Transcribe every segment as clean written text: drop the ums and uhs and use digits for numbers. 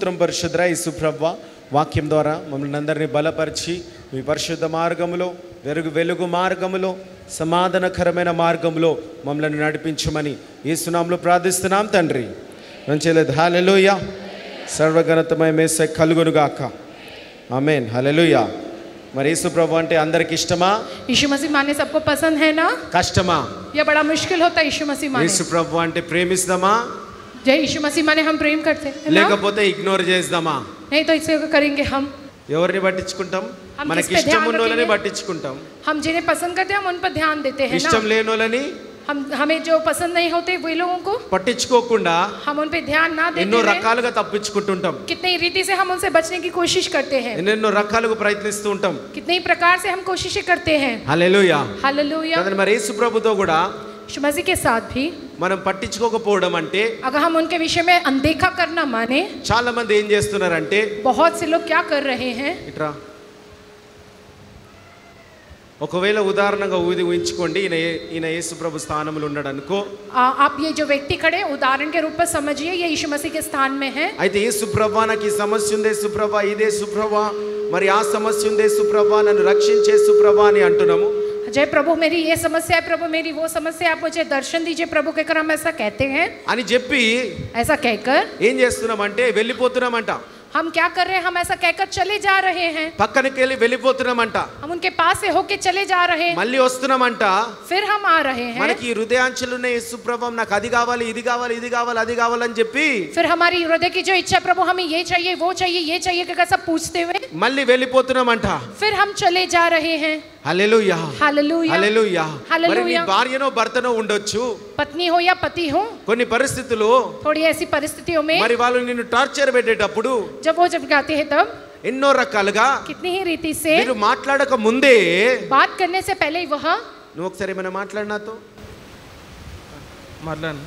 స్తోత్రం పరిశుద్ధ యేసు ప్రభువా, వాక్యం ద్వారా మమ్మల్ని అందరినీ బలపరిచి మీ పరిశుద్ధ మార్గములో, వెలుగు మార్గములో, సమాధానకరమైన మార్గంలో మమ్మల్ని నడిపించమని యేసు నామములో ప్రార్థిస్తున్నాం తండ్రి. మంచిది. హల్లెలూయా. సర్వఘనతమయ యేసయ్య కలుగును గాక. ఆమేన్. హల్లెలూయా. మరి యేసు ప్రభు అంటే అందరికి ఇష్టమా? यीशु मसीह माने सबको पसंद है ना? కష్టమా? ये बड़ा मुश्किल होता है यीशु मसीह माने. యేసు ప్రభు అంటే ప్రేమిస్తామా जय यीशु मसीह माने हम प्रेम करते हैं ना? లేకపోతే ఇగ్నోర్ చేద్దామా? नहीं तो इसे करेंगे हम. ఎవరిని పట్టించుకుంటాం? మనకి ఇష్టం ఉన్నోళ్ళని పట్టించుకుంటాం. हम जिन्हें पसंद करते हैं हम उन पर ध्यान देते हैं ना. ఇష్టం లేనోళ్ళని हमें जो पसंद नहीं होते वे लोगों को పట్టించుకోకుండా हम उन पे ध्यान ना देते ఎన్నో हैं. రకాలుగా తప్పించుకుంటుంటాం. कितनी रीति से हम उनसे बचने की कोशिश करते हैं. ఎన్నెన్నో రకాలుగా ప్రయత్నిస్తూ ఉంటాం. कितने प्रकार से हम कोशिशें करते हैं. హల్లెలూయా. हालेलुया. కదండి. మరి యేసు ప్రభుతో కూడా यीशु मसीह के साथ भी మనం పట్టించుకోకపోవడం అంటే, अगर हम उनके विषय में अनदेखा करना माने, చాలా మంది ఏం చేస్తున్నారంటే, बहुत से लोग क्या कर रहे हैं. ఇట్రా ఒకవేళ ఉదాహరణగా ఊహించుకోండి, ఈయన యేసు ప్రభు స్థానంలో ఉన్నాడు అనుకో. आप ये जो व्यक्ति खड़े उदाहरण के रूप में समझिए, ये यीशु मसीह के स्थान में है. అయితే యేసు ప్రభు నాకు ఈ సమస్య ఉంది యేసు ప్రభు, ఇదే యేసు ప్రభు, మరి ఆ సమస్య ఉంది యేసు ప్రభు, నన్ను రక్షించే యేసు ప్రభు అని అంటున్నాము. जय प्रभु मेरी ये समस्या है, प्रभु मेरी वो समस्या है, आप मुझे दर्शन दीजिए प्रभु कहकर हम ऐसा कहते हैं. అని చెప్పి ऐसा कहकर ఏం చేస్తున్నామంటే వెళ్ళిపోతున్నామంట. हम क्या कर रहे हैं? हम ऐसा कहकर चले जा रहे हैं. పక్కనకి వెళ్ళి వెళ్ళిపోతున్నామంట. हम उनके पास से होके चले जा रहे हैं. మళ్ళీ వస్తున్నామంట. फिर हम आ रहे हैं. మనకి హృదయాంచలున్న యేసు ప్రభు నాకు అది కావాలి, ఇది కావాలి, ఇది కావాలి, అది కావాలని చెప్పి फिर हमारी हृदय की जो इच्छा प्रभु हमें ये चाहिए, वो चाहिए, ये चाहिए कहकर सब पूछते हुए మళ్ళీ వెళ్ళిపోతున్నామంట. फिर हम चले जा रहे हैं. హల్లెలూయా. हालेलुया. హల్లెలూయా. హల్లెలూయా. మరి నీ భార్యనో భర్తనో ఉండొచ్చు. पत्नी हो या पति हो, కొన్ని పరిస్థితులు थोड़ी ऐसी परिस्थितियों में మరి వాళ్ళు నిన్ను టార్చర్ పెట్టేటప్పుడు जब गाते हैं तब ఎన్నో రకాలుగా कितनी ही रीति से మీరు మాట్లాడక ముందే बात करने से पहले ही वह నువ్వు ఒకసారి ఏమైనా మాట్లాడినాతో మాట్లాడు.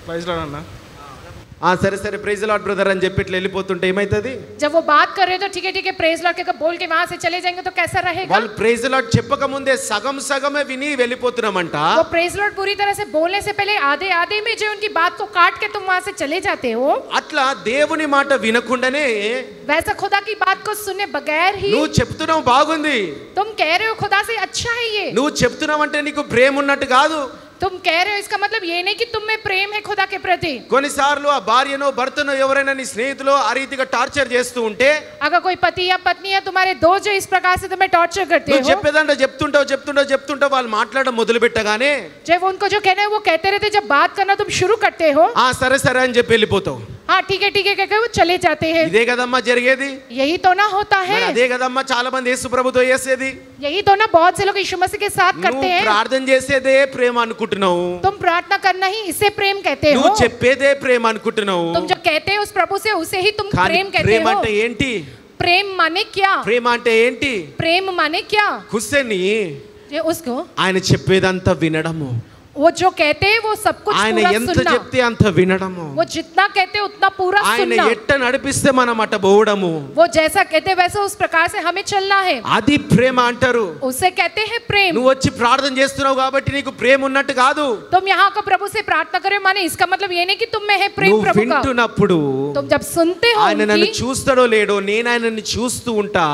ప్రైజ్ లార్డ్ అన్న. సరే సరే ప్రైజ్ లార్డ్ బ్రదర్ అని చెప్పి ఇట్లా వెళ్ళిపోతుంటే ఏమైతుంది? जब वो बात कर रहे तो ठीक है प्रेज लॉर्ड कहकर बोल के वहां से चले जाएंगे तो कैसा रहेगा? వాళ్ళు ప్రైజ్ లార్డ్ చెప్పక ముందే సగమే విని వెళ్ళిపోతున్నామంట. वो प्रेज लॉर्ड पूरी तरह से बोलने से पहले आधे में जो उनकी बात को काट के तुम वहां से चले जाते हो. అట్లా దేవుని మాట వినకుండానే वैसा खुदा की बात को सुने बगैर ही నువ్వు చెప్తున్నావు బాగుంది, तुम कह रहे हो खुदा से अच्छा है ये, నువ్వు చెప్తున్నావు అంటే నీకు ప్రేమ ఉన్నట్టు కాదు. तुम कह रहे हो इसका मतलब ये नहीं कि तुम में प्रेम है खुदा के प्रति. కొన్నిసార్లు ఆ భార్యనో భర్తనో ఎవరైనా నీ స్నేహితులు ఆ రీతిగా టార్చర్ చేస్తూ ఉంటే, अगर कोई पति या पत्नी या तुम्हारे दोस्त जो इस प्रकार से तुम्हें टॉर्चर करते నువ్వు हो, చెప్పేదంటే చెప్తుంటావు వాళ్ళు మాట్లాడడం మొదలు పెట్టగానే जब उनको जो कहना है वो कहते रहते, जब बात करना तुम शुरू करते हो, సరే సరే అని చెప్పి వెళ్ళిపోతావు. हाँ ठीक है कहकर वो चले जाते हैं. ఇదే కదమ్మా జరిగేది. यही तो ना होता है. మరి అదే కదమ్మా చాలా మంది యేసు ప్రభుతో చేసేది. यही तो ना बहुत से लोग यीशु मसीह के साथ करते నువ్వు हैं. ప్రార్థన చేసేదే ప్రేమ అనుకుంటున్నావు, तुम प्रार्थना करना ही इससे प्रेम कहते हो, నువ్వు చెప్పేదే ప్రేమ అనుకుంటున్నావు. तुम जो कहते हो उस प्रभु से उसे ही तुम కానీ प्रेम कहते ప్రేమ हो. అంటే ఏంటి? प्रेम माने क्या? ప్రేమ అంటే ఏంటి? प्रेम माने क्या? హుస్సేని ये उसको ఆయన చెప్పేదంతా వినడము, वो जो कहते हैं वो सब कुछ ఆయన पूरा ఎంత सुनना, చెప్తే అంత వినడము, वो जितना कहते हैं उतना पूरा ఆయన सुनना, ఎట్ట నడిపిస్తే మనం అట్ట పోవడము, वो जैसा कहते हैं वैसे उस प्रकार से हमें चलना है. అది ప్రేమ అంటారు. उसे कहते हैं प्रेम. నువ్వు వచ్చి ప్రార్థన చేస్తున్నావు కాబట్టి నీకు ప్రేమ ఉన్నట్టు కాదు. तुम यहाँ का प्रभु से प्रार्थना करे माने इसका मतलब ये नहीं कि तुम में है प्रेम నువ్వు प्रभु का. వింటున్నప్పుడు तुम जब सुनते हो ఆయన నన్ను उनकी, చూస్తాడో లేడో నేను ఆయనని చూస్తూ ఉంటా,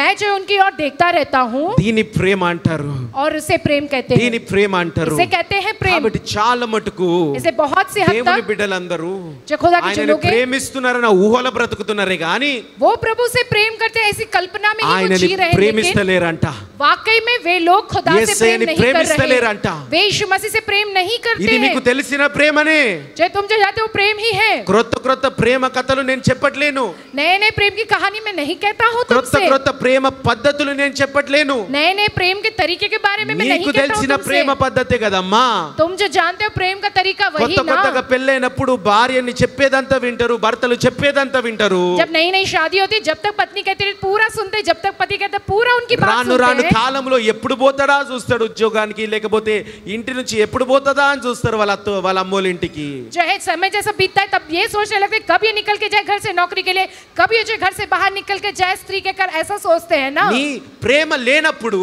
मैं जो उनकी ओर देखता रहता हूँ, దీని ప్రేమ అంటారు. और उसे प्रेम कहते हैं. దీని ప్రేమ అంటారు. इसे कहते हैं प्रेम. కాబట్టి చాలా మటుకు इसे बहुत सी हद దేవుని तक బిడ్డలందరూ जो खुदा के ఆయనని लोग हैं ప్రేమిస్తున్నారన్న ఊహలో బ్రతుకుతున్నారే గాని वो प्रभु से प्रेम करते हैं, ऐसी कल्पना में ही वो ఆయనని जी रहे हैं, लेकिन ప్రేమిస్తలేరంట. वाकई में वे लोग खुदा से प्रेम యేసయ్యని नहीं कर रहे ప్రేమిస్తలేరంట. हैं. वे यीशु मसीह से प्रेम नहीं करते ఇది हैं. మీకు తెలిసిన ప్రేమనే. जो तुम जो जाते हो प्रेम ही है. క్రొత్త ప్రేమ కథలు నేను చెప్పట్లేను, नए प्रेम की कहानी में नहीं कहता हूँ तुमसे. క్రొత్త ప్రేమ పద్ధతులు నేను చెప్పట్లేను. नए प्रेम के तरीके के बारे में मैं नहीं నీకు कहता हूँ తెలిసిన ప్రేమ तुमसे. పద్ధతే కదమ్మా. तुम जो जानते हो प्रेम का तरीका वही ना. కొత్తగా పెళ్ళైనప్పుడు భార్యని చెప్పేదంతా వింటారు, భర్తలు చెప్పేదంతా వింటారు. जब नई शादी होती जब तक पत्नी कहती है पूरा सुनते, जब तक पति कहता पूरा उनकी बात రాను सुनते రాను हैं. కాలంలో ఎప్పుడు పోతాడా చూస్తాడు ఉద్యోగానికి, లేకపోతే ఇంటి నుంచి ఎప్పుడు పోతుందా అని చూస్తారు వాళ్ళ అమ్మోళ్ళ ఇంటికి. जो है समय जैसा बीतता है तब ये सोचने लगते हैं कब ये निकल के जाए घर से नौकरी के लिए, कब ये जो घर से बाहर निकल के जाए स्त्री के कर, ऐसा सोचते हैं ना. నీ ప్రేమ లేనప్పుడు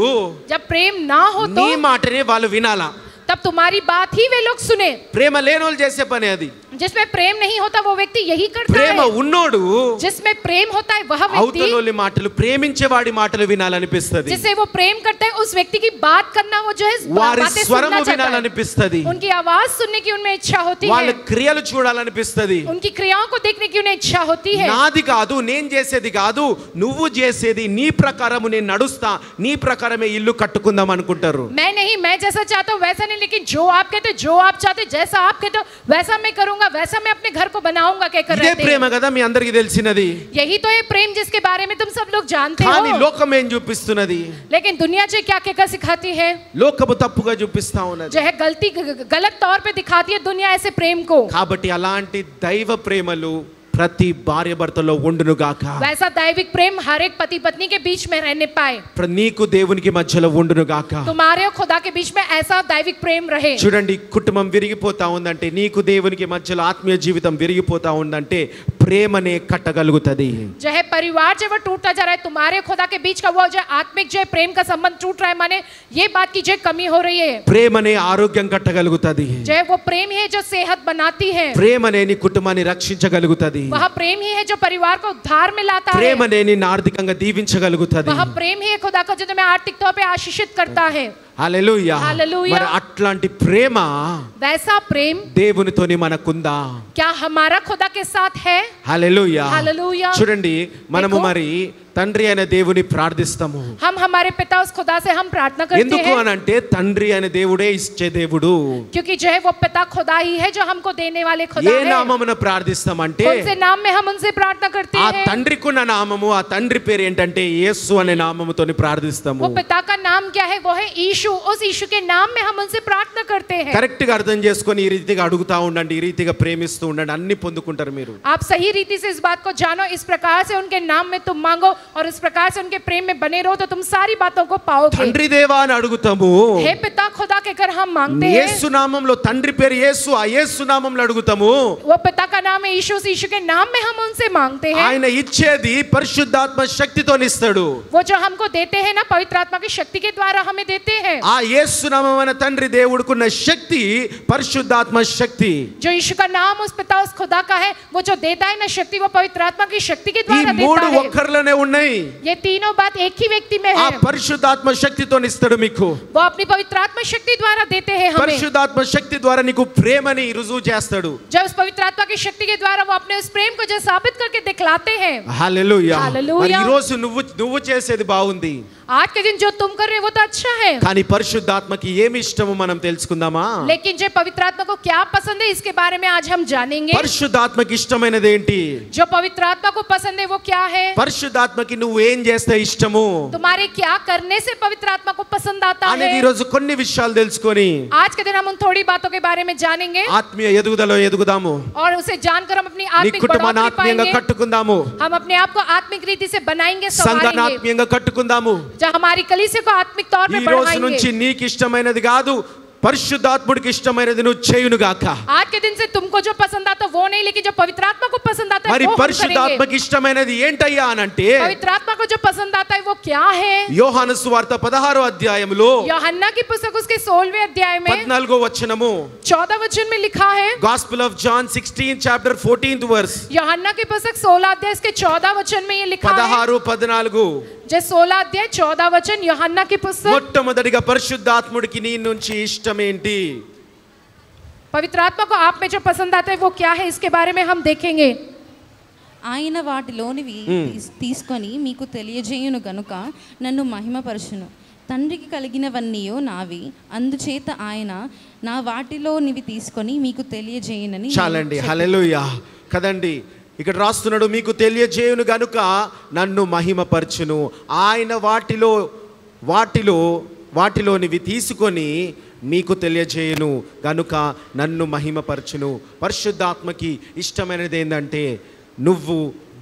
जब प्रेम ना हो నీ तो మాటనే వాళ్ళు వినాలా. तब तुम्हारी बात ही वे लोग सुने. ప్రేమ లేనోళ్ళు చేసే పని అది. जिसमें प्रेम नहीं होता वो व्यक्ति यही करता ప్రేమ है। ఉన్నోడు जिसमें प्रेम होता है वह व्यक्ति అవతలోని మాటలు ప్రేమించేవాడి మాటలు వినాలనిపిస్తది, जिसे वो प्रेम करता है उस व्यक्ति की बात करना वो जो है వారి बातें స్వరము सुनना चाहता है, వినాలనిపిస్తది, उनकी आवाज सुनने की उनमें इच्छा होती వాళ్ళ है, క్రియలు చూడాలనిపిస్తది. उनकी क्रियाओं को देखने की उन्हें इच्छा होती है। నాది కాదు, నేను చేసేది కాదు, నువ్వు చేసేది, నీ ప్రకారము నేను నడుస్తా, నీ ప్రకారమే ఇల్లు కట్టుకుందాం అనుకుంటారు. मैं नहीं, मैं जैसा चाहता हूँ वैसा नहीं, लेकिन जो आप कहते हो, जो आप चाहते हो, जैसा आप कहते हो वैसा मैं करूंगा, वैसा मैं अपने घर को बनाऊंगा कहकर ఇదే रहते ప్రేమ हैं। కదా మీ అందరికీ తెలిసినది. यही तो है प्रेम जिसके बारे में तुम सब लोग जानते కానీ हो। లోకం ఏం చూపిస్తున్నది? लेकिन दुनिया जो क्या कहकर सिखाती है, లోకము తప్పుగా చూపిస్తా ఉన్నది. जो है गलत तौर पे दिखाती है दुनिया ऐसे प्रेम को। కాబట్టి అలాంటి దైవ ప్రేమలు ప్రతి భార్య భర్తలో ఉండును గాక. वैसा दैविक प्रेम हर एक पति पत्नी के बीच में रहने पाए, నీకు దేవునికి మధ్యలో ఉండును గాక. तुम्हारे और खुदा के बीच में ऐसा दैविक प्रेम रहे। చూడండి, కుటుంబం విరిగిపోతా ఉందంటే, నీకు దేవునికి మధ్యలో ఆత్మీయ జీవితం విరిగిపోతా ఉందంటే ప్రేమనే కట్టగలుగుతది. जो है परिवार जो वो टूटता जा रहा है, तुम्हारे खुदा के बीच का वो जो आत्मिक जो है प्रेम का संबंध टूट रहा है, माने ये बात की जो कमी हो रही है। ప్రేమనే ఆరోగ్యం కట్టగలుగుతది. जो है वो प्रेम ही है जो सेहत बनाती है, ప్రేమనే నీ కుటుంబాన్ని రక్షించగలుగుతది. वह प्रेम ही है जो परिवार को उद्धार में लाता है, ప్రేమనే నిన్ను ఆర్థికంగా దీవించగలుగుతది. वह प्रेम ही है खुदा को जो तुम्हें आर्थिक तौर पे आशीषित करता है। హల్లెలూయా. హల్లెలూయా. మరి అట్లాంటి ప్రేమ वैसा प्रेम దేవునితోని మనకుందా? क्या हमारा खुदा के साथ है? హల్లెలూయా. హల్లెలూయా. చూడండి, మనము देखो, మరి తండ్రి అయిన దేవుని ప్రార్థిస్తాము. हम हमारे पिता उस खुदा से हम प्रार्थना करते ఎందుకు हैं, అనంటే తండ్రి అయిన దేవుడే ఇచ్చే దేవుడు. क्योंकि जो है वो पिता खुदा ही है जो हमको देने वाले ఏ खुदा है। నామమున ప్రార్థిస్తామంటే कौन से नाम में हम उनसे प्रार्थना करते ఆ हैं? తండ్రికి ఉన్న నామము, ఆ తండ్రి పేరు ఏంటంటే యేసు అనే నామముతోని ప్రార్థిస్తాము. वो पिता का नाम क्या है? वो है यीशु। उस यीशु के नाम में हम उनसे प्रार्थना करते हैं। కరెక్ట్ గా అర్థం చేసుకొని ఈ రీతిగా అడుగుతా ఉండండి, ఈ రీతిగా ప్రేమిస్తూ ఉండండి, అన్ని పొందుకుంటారు మీరు. आप सही रीति से इस बात को जानो, इस प्रकार से उनके नाम में तुम मांगो और इस प्रकार से उनके प्रेम में बने रहो तो तुम सारी बातों को पाओगे। తండ్రి దేవా అని అడుగుతాము. हे पिता खुदा कहकर हम मांगते हैं। యేసు నామంలో, తండ్రి పేరు యేసు, ఆ యేసు నామంలో అడుగుతాము. वो पिता का नाम है यीशु, उस यीशु के नाम में हम उनसे मांगते हैं। ఆయన ఇచ్చేది పరిశుద్ధాత్మ శక్తితోనిస్తాడు. वो जो हमको देते हैं ना, पवित्र आत्मा की शक्ति के द्वारा हमें देते हैं। ఆ యేసు నామమైన తండ్రి దేవుడికున్న శక్తి పరిశుద్ధాత్మ శక్తి. जो यीशु का नाम उस पिता उस खुदा का है, वो जो देता है ना शक्ति, वो पवित्र आत्मा की शक्ति के ఈ द्वारा మూడు देता है। ఒక్కరిలోనే ఉన్నాయి. ये तीनों बात एक ही व्यक्ति में ఆ है। పరిశుద్ధాత్మ శక్తితోనిస్తాడు మీకు. वो अपनी पवित्र आत्मा शक्ति द्वारा देते हैं हमें। పరిశుద్ధాత్మ శక్తి ద్వారా నీకు ప్రేమని రుజువు చేస్తాడు. जब उस पवित्र आत्मा की शक्ति के द्वारा वो अपने उस प्रेम को जो साबित करके दिखलाते हैं। హల్లెలూయా. హల్లెలూయా. మరి ఈ రోజు నువ్వు చేసేది బాగుంది, आज के दिन जो तुम कर रहे हो वो तो अच्छा है, కానీ పరిశుద్ధాత్మకి ఏమి ఇష్టమో మనం తెలుసుకుందామా? लेकिन जो पवित्र आत्मा को क्या पसंद है इसके बारे में आज हम जानेंगे। పరిశుద్ధాత్మకి ఇష్టమైనది ఏంటి? जो पवित्र आत्मा को पसंद है वो क्या है? పరిశుద్ధాత్మకి నువ్వు ఏం చేస్తే ఇష్టము तुम्हारे क्या करने से पवित्र आत्मा को पसंद आता అనేది है। ఈ రోజు కొన్ని విషయాలు తెలుసుకొని आज के दिन हम उन थोड़ी बातों के बारे में जानेंगे ఆత్మీయ ఎదుగుదలలో ఎదుగుదాము. और उसे जानकर हम अपनी నీ आत्मिक కుటుంబాన్ని बढ़ोतरी ఆత్మీయంగా पाएंगे। కట్టుకుందాము, हम अपने आप को आत्मिक रीति से बनाएंगे, సంఘాన్ని संवारेंगे, ఆత్మీయంగా కట్టుకుందాము. जो हमारी कलीसिया को आत्मिक तौर ఈ पे రోజు నుంచి बढ़ाएंगे। నీకు ఇష్టమైనది కాదు, పరిశుద్ధాత్ముడికి ఇష్టమైనది నువ్వు చేయును గాక. आज के दिन से तुमको जो पसंद आता वो नहीं, लेकिन जो पवित्र आत्मा को पसंद आता है మరి वो हम करेंगे। పరిశుద్ధాత్మకి ఇష్టమైనది ఏంటయ్యా అనంటే पवित्र आत्मा को जो पसंद आता है वो क्या है? యోహాను సువార్త 16వ అధ్యాయములో यूहन्ना की पुस्तक उसके 16वें अध्याय में 14వ వచనము, 14 वचन में लिखा है। Gospel of John 16 chapter 14th verse, यूहन्ना की पुस्तक 16 अध्याय इसके 14 वचन में ये लिखा है। 16 14 जो 16 अध्याय 14 वचन यूहन्ना की पुस्तक। మొట్టమొదటిగా పరిశుద్ధాత్ముడికి నీ నుంచి ఇష్టం ఏంటి? पवित्र आत्मा को आप में जो पसंद आता है वो क्या है इसके बारे में हम देखेंगे। ఆయన వాటిలోనివి తీసుకొని మీకు తెలియజేయును గనుక నన్ను మహిమపరచును. తండ్రికి కలిగినవన్నీయో నావి, అందుచేత ఆయన నా వాటిలోనివి తీసుకొని మీకు తెలియజేయునని. చాలండి, హల్లెలూయా. కదండి, ఇక్కడ రాస్తున్నాడు, మీకు తెలియజేయును గనుక నన్ను మహిమపరచును. ఆయన వాటిలోనివి తీసుకొని మీకు తెలియజేయును గనుక నన్ను మహిమపరచును. పరిశుద్ధాత్మకి ఇష్టమైనది ఏంటంటే నువ్వు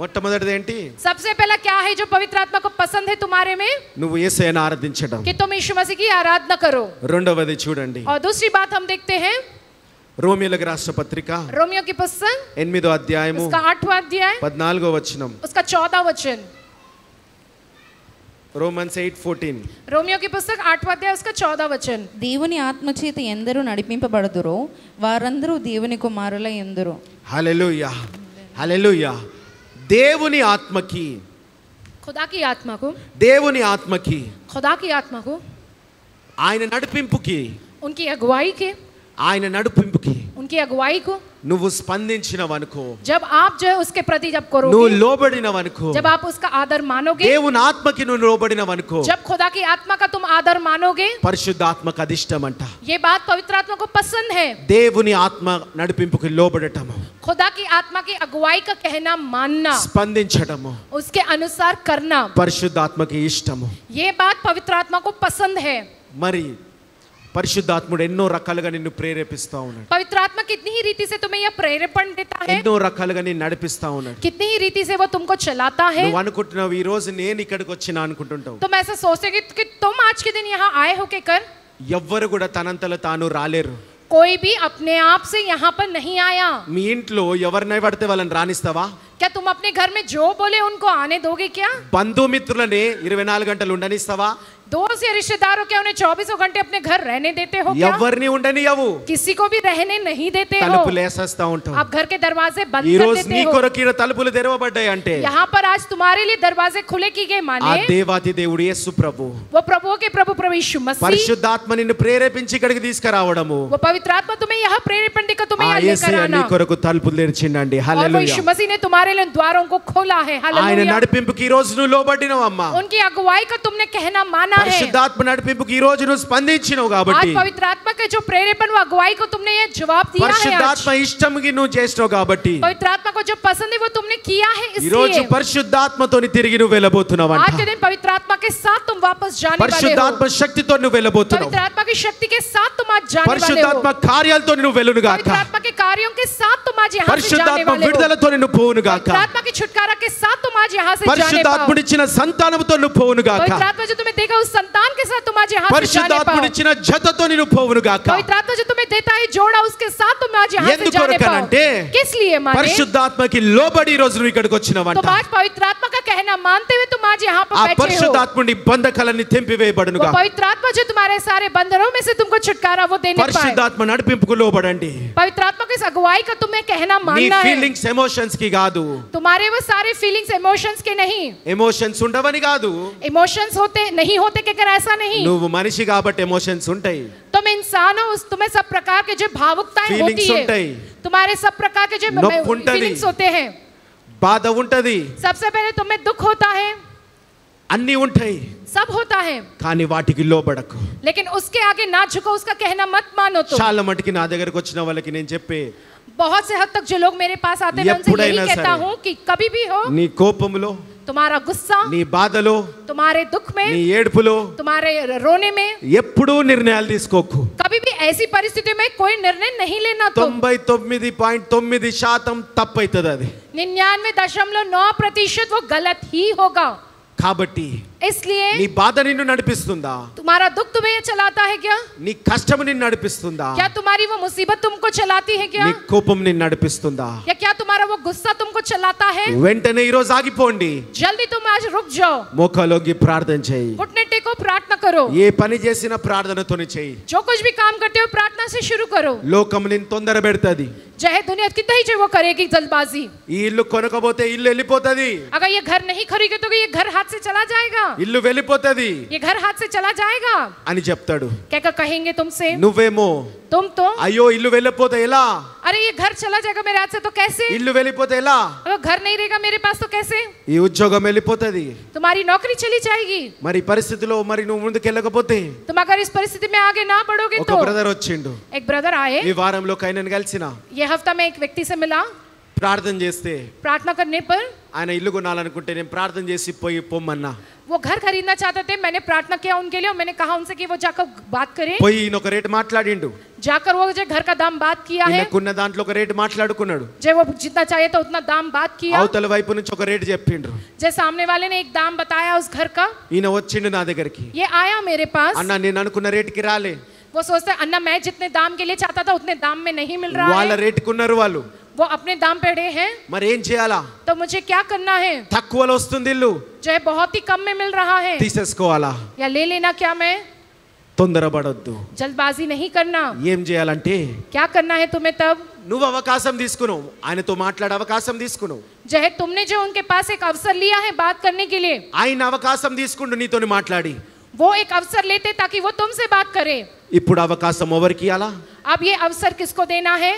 మొట్టమొదటిది ఏంటి? सबसे पहला क्या है जो पवित्र आत्मा को पसंद है तुम्हारे में? నువ్వు యేసయ్యను ఆరాధించడం. कि तुम यीशु मसीह की आराधना करो. రెండవది చూడండి, और दूसरी बात हम देखते हैं రోమియోలకు రాసిన పత్రిక रोमियो की पुस्तक 8వ అధ్యాయము उसका 8वां अध्याय 14వ వచనం. उसका 14वां वचन. రోమన్స్ 8:14. रोमियो की पुस्तक 8वां अध्याय उसका 14वां वचन. దేవుని ఆత్మచేత ఎందరూ నడిపింపబడుదురో వారందరూ దేవుని కుమారులై ఎందురు. హల్లెలూయా, హల్లెలూయా. దేవుని ఆత్మకి, खुदा की आत्मा को, దేవుని ఆత్మకి, खुदा की आत्मा को, ఆయన నడిపింపుకి, उनकी अगुवाई के, ఆయన నడిపింపుకి उनकी अगुवाई को నువ్వు స్పందించినవనుకో, जब आप जो है उसके प्रति जब నువ్వు करोगे, లోబడినవనుకో, जब आप उसका आदर मानोगे, దేవుని ఆత్మకి నువ్వు లోబడినవనుకో, जब खुदा की आत्मा का तुम आदर मानोगे, పరిశుద్ధాత్మకు అదిష్టమంట. ये बात पवित्र आत्मा को पसंद है. దేవుని ఆత్మ నడిపింపుకి లోబడటము, खुदा की आत्मा की अगुवाई का कहना मानना, స్పందించడము उसके अनुसार करना, పరిశుద్ధాత్మకి ఇష్టము. ये बात पवित्र आत्मा को पसंद है. మరి పరిశుద్ధాత్ముడు ఎన్నో రకాలుగా నిన్ను ప్రేరేపిస్తా ఉన్నాడు, पवित्र आत्मा कितनी ही रीति से तुम्हें यह प्रेरेपण देता है, ఎన్నో రకాలుగా నిన్ను నడిపిస్తా ఉన్నాడు. कितनी ही रीति से वो तुमको चलाता है. నువ్వు అనుకుంటున్నావు ఈ రోజు నేను ఇక్కడికి వచ్చినా అనుకుంటుంటావు. तुम ऐसा सोचते कि तुम आज के दिन यहाँ आए हो के कर, ఎవ్వరు కూడా తనంతలో తాను రాలేరు. कोई भी अपने आप से यहाँ पर नहीं आया. మీ ఇంట్లో ఎవరినై పడితే వాళ్ళని రానిస్తావా? क्या तुम अपने घर में जो बोले उनको आने दोगे क्या? బంధుమిత్రులని 24 గంటలు ఉండనిస్తావా? दोस्त या रिश्तेदारों क्या उन्हें 24 घंटे अपने घर रहने देते हो क्या? ఎవరిని ఉండనియవు, किसी को भी रहने नहीं देते हो. తలుపులు వేసేస్తా ఉంటావు. आप घर के दरवाजे बंद ఈ कर రోజు నీ देते हो. కొరకు ఈడ తలుపులు తెరవబడ్డాయి అంటే यहाँ पर आज तुम्हारे लिए दरवाजे खुले की गए ఆ माने దేవాది దేవుడు యేసు ప్రభు वो प्रभुओं के प्रभु प्रभु यीशु मसीह, పరిశుద్ధాత్మ నిన్ను ప్రేరేపించి ఇక్కడికి తీసుకురావడము, वो पवित्र आत्मा तुम्हें यहाँ प्रेरेपण देकर तुम्हें ఆ यहाँ लेकर యేసయ్య నీ आना, కొరకు తలుపులు తెరిచిండండి. और वो హల్లెలూయా. यीशु मसीह ने तुम्हारे लिए द्वारों को खोला है. ఆయన हालेलुया. నడిపింపుకి ఈ రోజు నువ్వు లోబడినవమ్మా. उनकी अगुवाई का तुमने कहना माना है. పరిశుద్ధాత్మ నడిపింపుకి ఈ రోజు నువ్వు స్పందించినవు आज కాబట్టి, पवित्र आत्मा के जो प्रेरेपण वो अगुवाई को तुमने ये जवाब दिया है. आज పరిశుద్ధాత్మ ఇష్టంకి నువ్వు చేసినావు కాబట్టి पवित्र आत्मा को जो पसंद है वो तुमने किया है. ఈ రోజు इसलिए పరిశుద్ధాత్మతోని తిరిగి నువ్వు వెళ్ళబోతున్నావంట. आज के दिन पवित्र आत्मा के साथ तुम वापस जाने वाले పరిశుద్ధాత్మ हो. శక్తితో నువ్వు వెళ్ళబోతున్నావు. पवित्र आत्मा की शक्ति के साथ तुम आज जाने वाले పరిశుద్ధాత్మ हो. కార్యాలతో నువ్వు వెళ్ళునుగాక. पवित्र आत्मा के कार्यों के साथ तुम आज यहाँ से जाने పరిశుద్ధాత్మ वाले हो. విడుదలతో నువ్వు పోవునుగాక. पवित्र आत्मा की छुटकारा के साथ तुम आज यहाँ से जाने पाओ. పరిశుద్ధాత్ముడిచ్చిన సంతానముతో నువ్వు పోవునుగాక. पवित्र आत्मा जो तुम्हें देगा उस संतान के साथ तुम आज यहाँ से जाने पाओ. పరిశుద్ధాత్ముడిచ్చిన జతతో నువ్వు పోవునుగాక. पवित्र आत्मा जो तुम्हें देता है जोड़ा उसके साथ तुम आज यहाँ से जाने ఎందుకొరకనంటే पाओ. किस लिए माने? పరిశుద్ధాత్మకి లోబడి ఈ రోజు నువ్వు ఇక్కడికి వచ్చినవంట. तुम आज पवित्र आत्मा का कहना मानते हुए तुम आज यहाँ पर ఆ बैठे हो. పరిశుద్ధాత్ముడి బంధకాలన్నీ वो తెంపివేయబడునుగా. पवित्र आत्मा जो तुम्हारे सारे बंधनों में से तुमको छुटकारा वो देने पाए. పరిశుద్ధాత్మ నడిపింపుకు లోబడండి. पवित्र आत्मा की इस अगुवाई का तुम्हें कहना నీ मानना है. ఫీలింగ్స్ ఎమోషన్స్ కి కాదు, तुम्हारे वो सारे फीलिंग्स इमोशंस के नहीं. ఎమోషన్స్ ఉండవని కాదు, इमोशंस होते नहीं होते कि अगर ऐसा नहीं. నువ్వు మనిషి కాబట్టి ఎమోషన్స్ ఉంటాయి, तुम इंसान हो, तुम्हें सब प्रकार के जो भावुकताएं Feelings होती है, ఉంటాయి, तुम्हारे सब प्रकार के जो నొప్పి ఉంటది, फीलिंग्स होते हैं. బాధ ఉంటది, सबसे पहले तुम्हें दुख होता है, అన్నీ ఉంటాయి, सब होता है, కానీ వాటికి లోబడకు. लेकिन उसके आगे ना झुको, उसका कहना मत मानो. तो చాలా మటుకి నా దగ్గరకు వచ్చిన వాళ్ళకి నేను చెప్పే, बहुत से हद तक जो लोग मेरे पास आते हैं मैं उनसे ఎప్పుడైనా यही कहता సరే, हूँ कि कभी भी हो, నీ కోపములో, तुम्हारा गुस्सा, నీ బాధలో, तुम्हारे दुख నీ में, ఏడుపులో तुम्हारे रोने में, ఎప్పుడూ నిర్ణయాలు తీసుకోకు. कभी भी ऐसी परिस्थिति में कोई निर्णय नहीं लेना. तुम 99.9% తప్పైతుంది అది. 99.9% वो गलत ही होगा. కాబట్టి इसलिए నీ బాధ నిన్ను నడిపిస్తుందా? तुम्हारा दुख तुम्हें ये चलाता है क्या? నీ కష్టం నిన్ను నడిపిస్తుందా? क्या तुम्हारी वो मुसीबत तुमको चलाती है क्या? నీ కోపం నిన్ను నడిపిస్తుందా? या क्या तुम्हारा वो गुस्सा तुमको चलाता है? వెంటనే ఈ రోజు ఆగిపోండి, जल्दी तुम आज रुक जाओ, మోకాలోకి ప్రార్థన చేయి. घुटने टेको, प्रार्थना करो. ఏ పని చేసినా ప్రార్థనతోనే చేయి. जो कुछ भी काम करते हो प्रार्थना से शुरू करो. లోకం నిన్ను తొందర పెడతది. चाहे दुनिया कितना ही जो वो करेगी जल्दबाजी. ఈ ఇల్లు కొనకపోతే ఇల్లు వెళ్ళిపోతది, अगर ये घर नहीं खरीदे तो ये घर हाथ से चला जाएगा, ఇల్లు వెళ్ళిపోతది ये घर हाथ से चला जाएगा. అని చెప్తాడు. क्या क्या कहेंगे तुमसे? నువ్వేమో तुम तो అయ్యో ఇల్లు వెళ్ళిపోతే ఎలా, अरे ये घर चला जाएगा मेरे हाथ से तो कैसे, ఇల్లు వెళ్ళిపోతే ఎలా, अगर घर नहीं रहेगा मेरे पास तो कैसे, ఈ ఉద్యోగం వెళ్ళిపోతది, तुम्हारी नौकरी चली जाएगी. మరి ఈ పరిస్థితిలో మరి నువ్వు ముందుకు వెళ్ళకపోతే. तुम अगर इस परिस्थिति में आगे ना बढ़ोगे ఒక तो. బ్రదర్ వచ్చిండు, एक ब्रदर आए, ఈ వారంలో కైనను కలిసిన, ये हफ्ता में एक व्यक्ति से मिला. ప్రార్థన చేస్తే प्रार्थना करने पर ఆయన ఇల్లు కొనాలనుకుంటే నేను ప్రార్థన చేసి పోయి పొమ్మన్నా. वो घर खरीदना चाहते थे. मैंने प्रार्थना किया उनके लिए और मैंने कहा उनसे कि वो जाकर बात करें. పోయి ఈయన ఒక రేటు మాట్లాడిండు. जाकर वो जो घर का दाम बात किया है, ఈయనకున్న దాంట్లో ఒక రేటు మాట్లాడుకున్నాడు, जो वो जितना चाहिए था उतना दाम बात किया, అవతల వైపు నుంచి ఒక రేటు చెప్పిండ్రు. जो सामने वाले ने एक दाम बताया उस घर का, ఈయన వచ్చిండు నా దగ్గరికి, ये आया मेरे पास, అన్న నేను అనుకున్న రేటుకి రాలే, वो सोचता है अन्ना मैं जितने दाम के लिए चाहता था उतने दाम में नहीं मिल रहा వాళ్ళ है, రేటుకున్నారు వాళ్ళు, वो अपने दाम पे अड़े हैं, మరి ఏం చేయాలా? तो मुझे क्या करना है? తక్కువలో వస్తుంది ఇల్లు, जो है बहुत ही कम में मिल रहा है, తీసేసుకోవాలా? या ले लेना क्या? मैं తొందరపడొద్దు. जल्दबाजी नहीं करना, ఏం చేయాలంటే क्या करना है तुम्हें तब? నువ్వు అవకాశం తీసుకున్నావు, ఆయనతో మాట్లాడే అవకాశం తీసుకున్నావు, जो है तुमने जो उनके पास एक अवसर लिया है बात करने के लिए, ఆయన అవకాశం తీసుకుంటూ నీతోని మాట్లాడి, वो एक अवसर लेते ताकि वो तुमसे बात करे. ఇప్పుడు అవకాశం ఎవరికి ఇయ్యాలా? अब ये अवसर किसको देना है?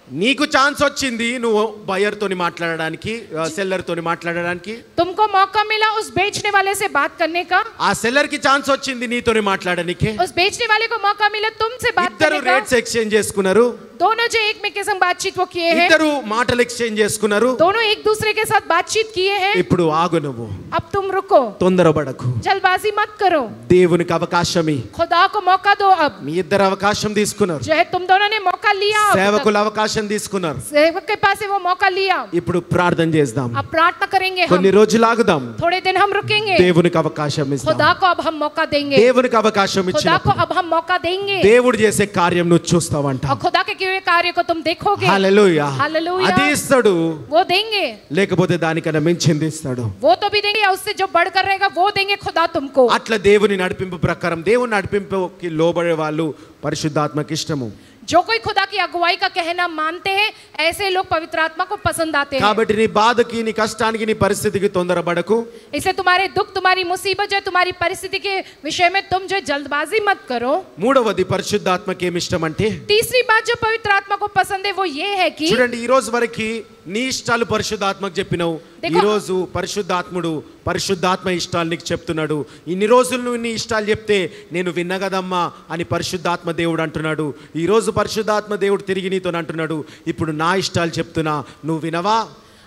నీకు ఛాన్స్ వచ్చింది నువ్వు బయర్ తోని మాట్లాడడానికి, సెల్లర్ తోని మాట్లాడడానికి, तुमको मौका मिला उस बेचने वाले से बात करने का, ఆ సెల్లర్ కి ఛాన్స్ వచ్చింది నీతోని మాట్లాడడానికి. उस बेचने वाले को मौका मिला तुमसे बात ఇద్దరు करने का. రేట్స్ ఎక్స్చేంజ్ చేసుకున్నారు, दोनों जो एक में के संग बातचीत वो किए हैं, ఇద్దరు మాటలు ఎక్స్చేంజ్ చేసుకున్నారు. दोनों एक दूसरे के साथ बातचीत किए हैं. ఇప్పుడు ఆగు, నువ్వు अब तुम रुको, తొందరపడకు, जल्दबाजी मत करो, దేవునికి అవకాశం ఇ. खुदा को मौका दो. अब మీ ఇద్దరు అవకాశం తీసుకున్నారు, जो है तुम दोनों ने मौका लिया, अब సేవకుల అవకాశం తీసుకున్నారు. सेवक के पास से वो मौका लिया. ఇప్పుడు ప్రార్థన చేద్దాం, अब प्रार्थना करेंगे हम, కొన్ని రోజులు ఆగుదాం, थोड़े दिन हम रुकेंगे, దేవునికి అవకాశం ఇస్తాం. खुदा को अब हम मौका देंगे, దేవునికి అవకాశం खुदा को ఇచ్చినప్పుడు अब हम मौका देंगे, దేవుడు చేసే కార్యం నువ్వు చూస్తావంట. और खुदा के किए हुए कार्य को तुम देखोगे. హల్లెలూయా. हालेलुया. అది ఇస్తాడు, वो देंगे, లేకపోతే దానికన్నా మించింది ఇస్తాడు. वो तो भी देंगे, या उससे जो बढ़कर रहेगा वो देंगे खुदा तुमको. అట్లా దేవుని నడిపింపు ప్రకారం, దేవుని నడిపింపుకి లోబడే వాళ్ళు పరిశుద్ధాత్మకి ఇష్టము. जो कोई खुदा की अगुवाई का कहना मानते हैं ऐसे लोग पवित्र आत्मा को पसंद आते हैं. కాబట్టి నీ బాధకి, నీ కష్టానికి, నీ పరిస్థితికి తొందరపడకు. इसलिए तुम्हारे दुख, तुम्हारी मुसीबत, जो तुम्हारी परिस्थिति के विषय में तुम जो जल्दबाजी मत करो. మూడవది పరిశుద్ధాత్మకి ఏమి ఇష్టం అంటే, तीसरी बात जो पवित्र आत्मा को पसंद है वो ये है कि చూడండి ఈ రోజు వరకు నీ ఇష్టాలు పరిశుద్ధాత్మకు చెప్పినావు, ఈ రోజు పరిశుద్ధాత్ముడు పరిశుద్ధాత్మ ఇష్టాలు నీకు చెప్తున్నాడు. ఇన్ని రోజులు నువ్వు నీ ఇష్టాలు చెప్తే నేను విన్నా కదమ్మా అని పరిశుద్ధాత్మ దేవుడు అంటున్నాడు. ఈ రోజు పరిశుద్ధాత్మ దేవుడు తిరిగి నీతో అంటున్నాడు, ఇప్పుడు నా ఇష్టాలు చెప్తున్నా, నువ్వు వినవా?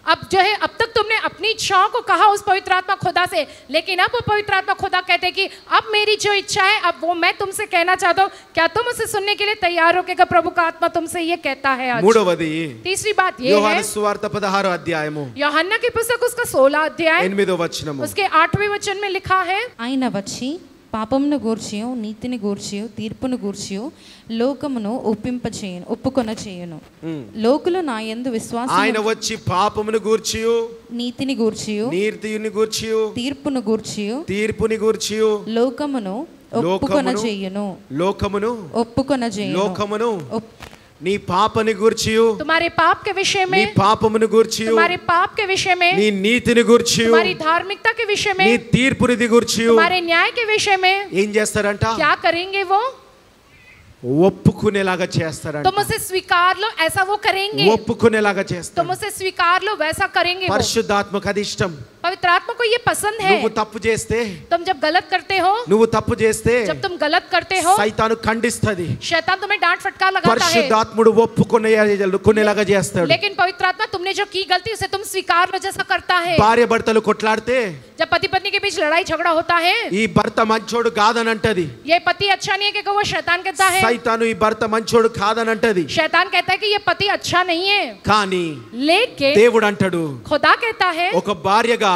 अब जो है अब तक तुमने अपनी इच्छाओं को कहा उस पवित्र आत्मा खुदा से, लेकिन अब वो पवित्र आत्मा खुदा कहते हैं कि अब मेरी जो इच्छा है अब वो मैं तुमसे कहना चाहता हूँ, क्या तुम उसे सुनने के लिए तैयार हो? क्या प्रभु का आत्मा तुमसे ये कहता है आज? మూడవది तीसरी बात ये है, యోహాను సువార్త 16వ అధ్యాయము यूहन्ना की पुस्तक उसका 16 अध्याय 8వ వచనము. उसके 8वें वचन में लिखा है, ఆయన వచ్చి పాపమును గూర్చియు నీతిని గూర్చియు తీర్పును గూర్చియు లోకమును ఒప్పుకొన చేయును. లోకులు నా యందు ఆయన విశ్వాసం వచ్చి పాపమును గూర్చియు, నీతిని గూర్చియు నీతిని గూర్చియు, తీర్పును గూర్చియు తీర్పుని గూర్చియు, లోకమును ఒప్పుకొన చేయును. లోకమును ఒప్పుకొన చేయును. లోకమును నీ పాపని గూర్చియు, तुम्हारे पाप के विषय నీ में, పాపమును గూర్చియు, तुम्हारे पाप के विषय में, నీ నీతిని గూర్చియు, तुम्हारी धार्मिकता के विषय నీ में, తీర్పునిది గూర్చియు तुम्हारे न्याय के विषय में ఏం చేస్తారంట? क्या करेंगे? वो ఒప్పుకునేలాగా చేస్తారంట. तुम उसे स्वीकार लो, ऐसा वो करेंगे. ఒప్పుకునేలాగా तुम చేస్తారు. उसे स्वीकार लो, वैसा करेंगे वो. పరిశుద్ధాత్మకు అది ఇష్టం. पवित्र आत्मा को ये पसंद है. నువ్వు తప్పు చేస్తే, तुम जब गलत करते हो, నువ్వు తప్పు చేస్తే जब तुम गलत करते हो, సైతాను ఖండిస్తది. शैतान तुम्हें डांट फटकार लगाता है. పరిశుద్ధాత్ముడు ఒప్పుకునేలాగా చేస్తాడు. लेकिन पवित्र आत्मा तुमने जो की गलती उसे तुम स्वीकार लो जैसा करता है. భార్య భర్తలు కొట్లాడితే जब पति पत्नी के बीच लड़ाई झगड़ा होता है, ఈ భర్త మంచోడు కాదని అంటది, ये पति अच्छा नहीं है कि वो शैतान कहता है. సైతాను ఈ భర్త మంచోడు కాదని అంటది. शैतान कहता है कि ये पति अच्छा नहीं है. కానీ लेकिन దేవుడు అంటాడు, खुदा कहता है ఒక భార్యగా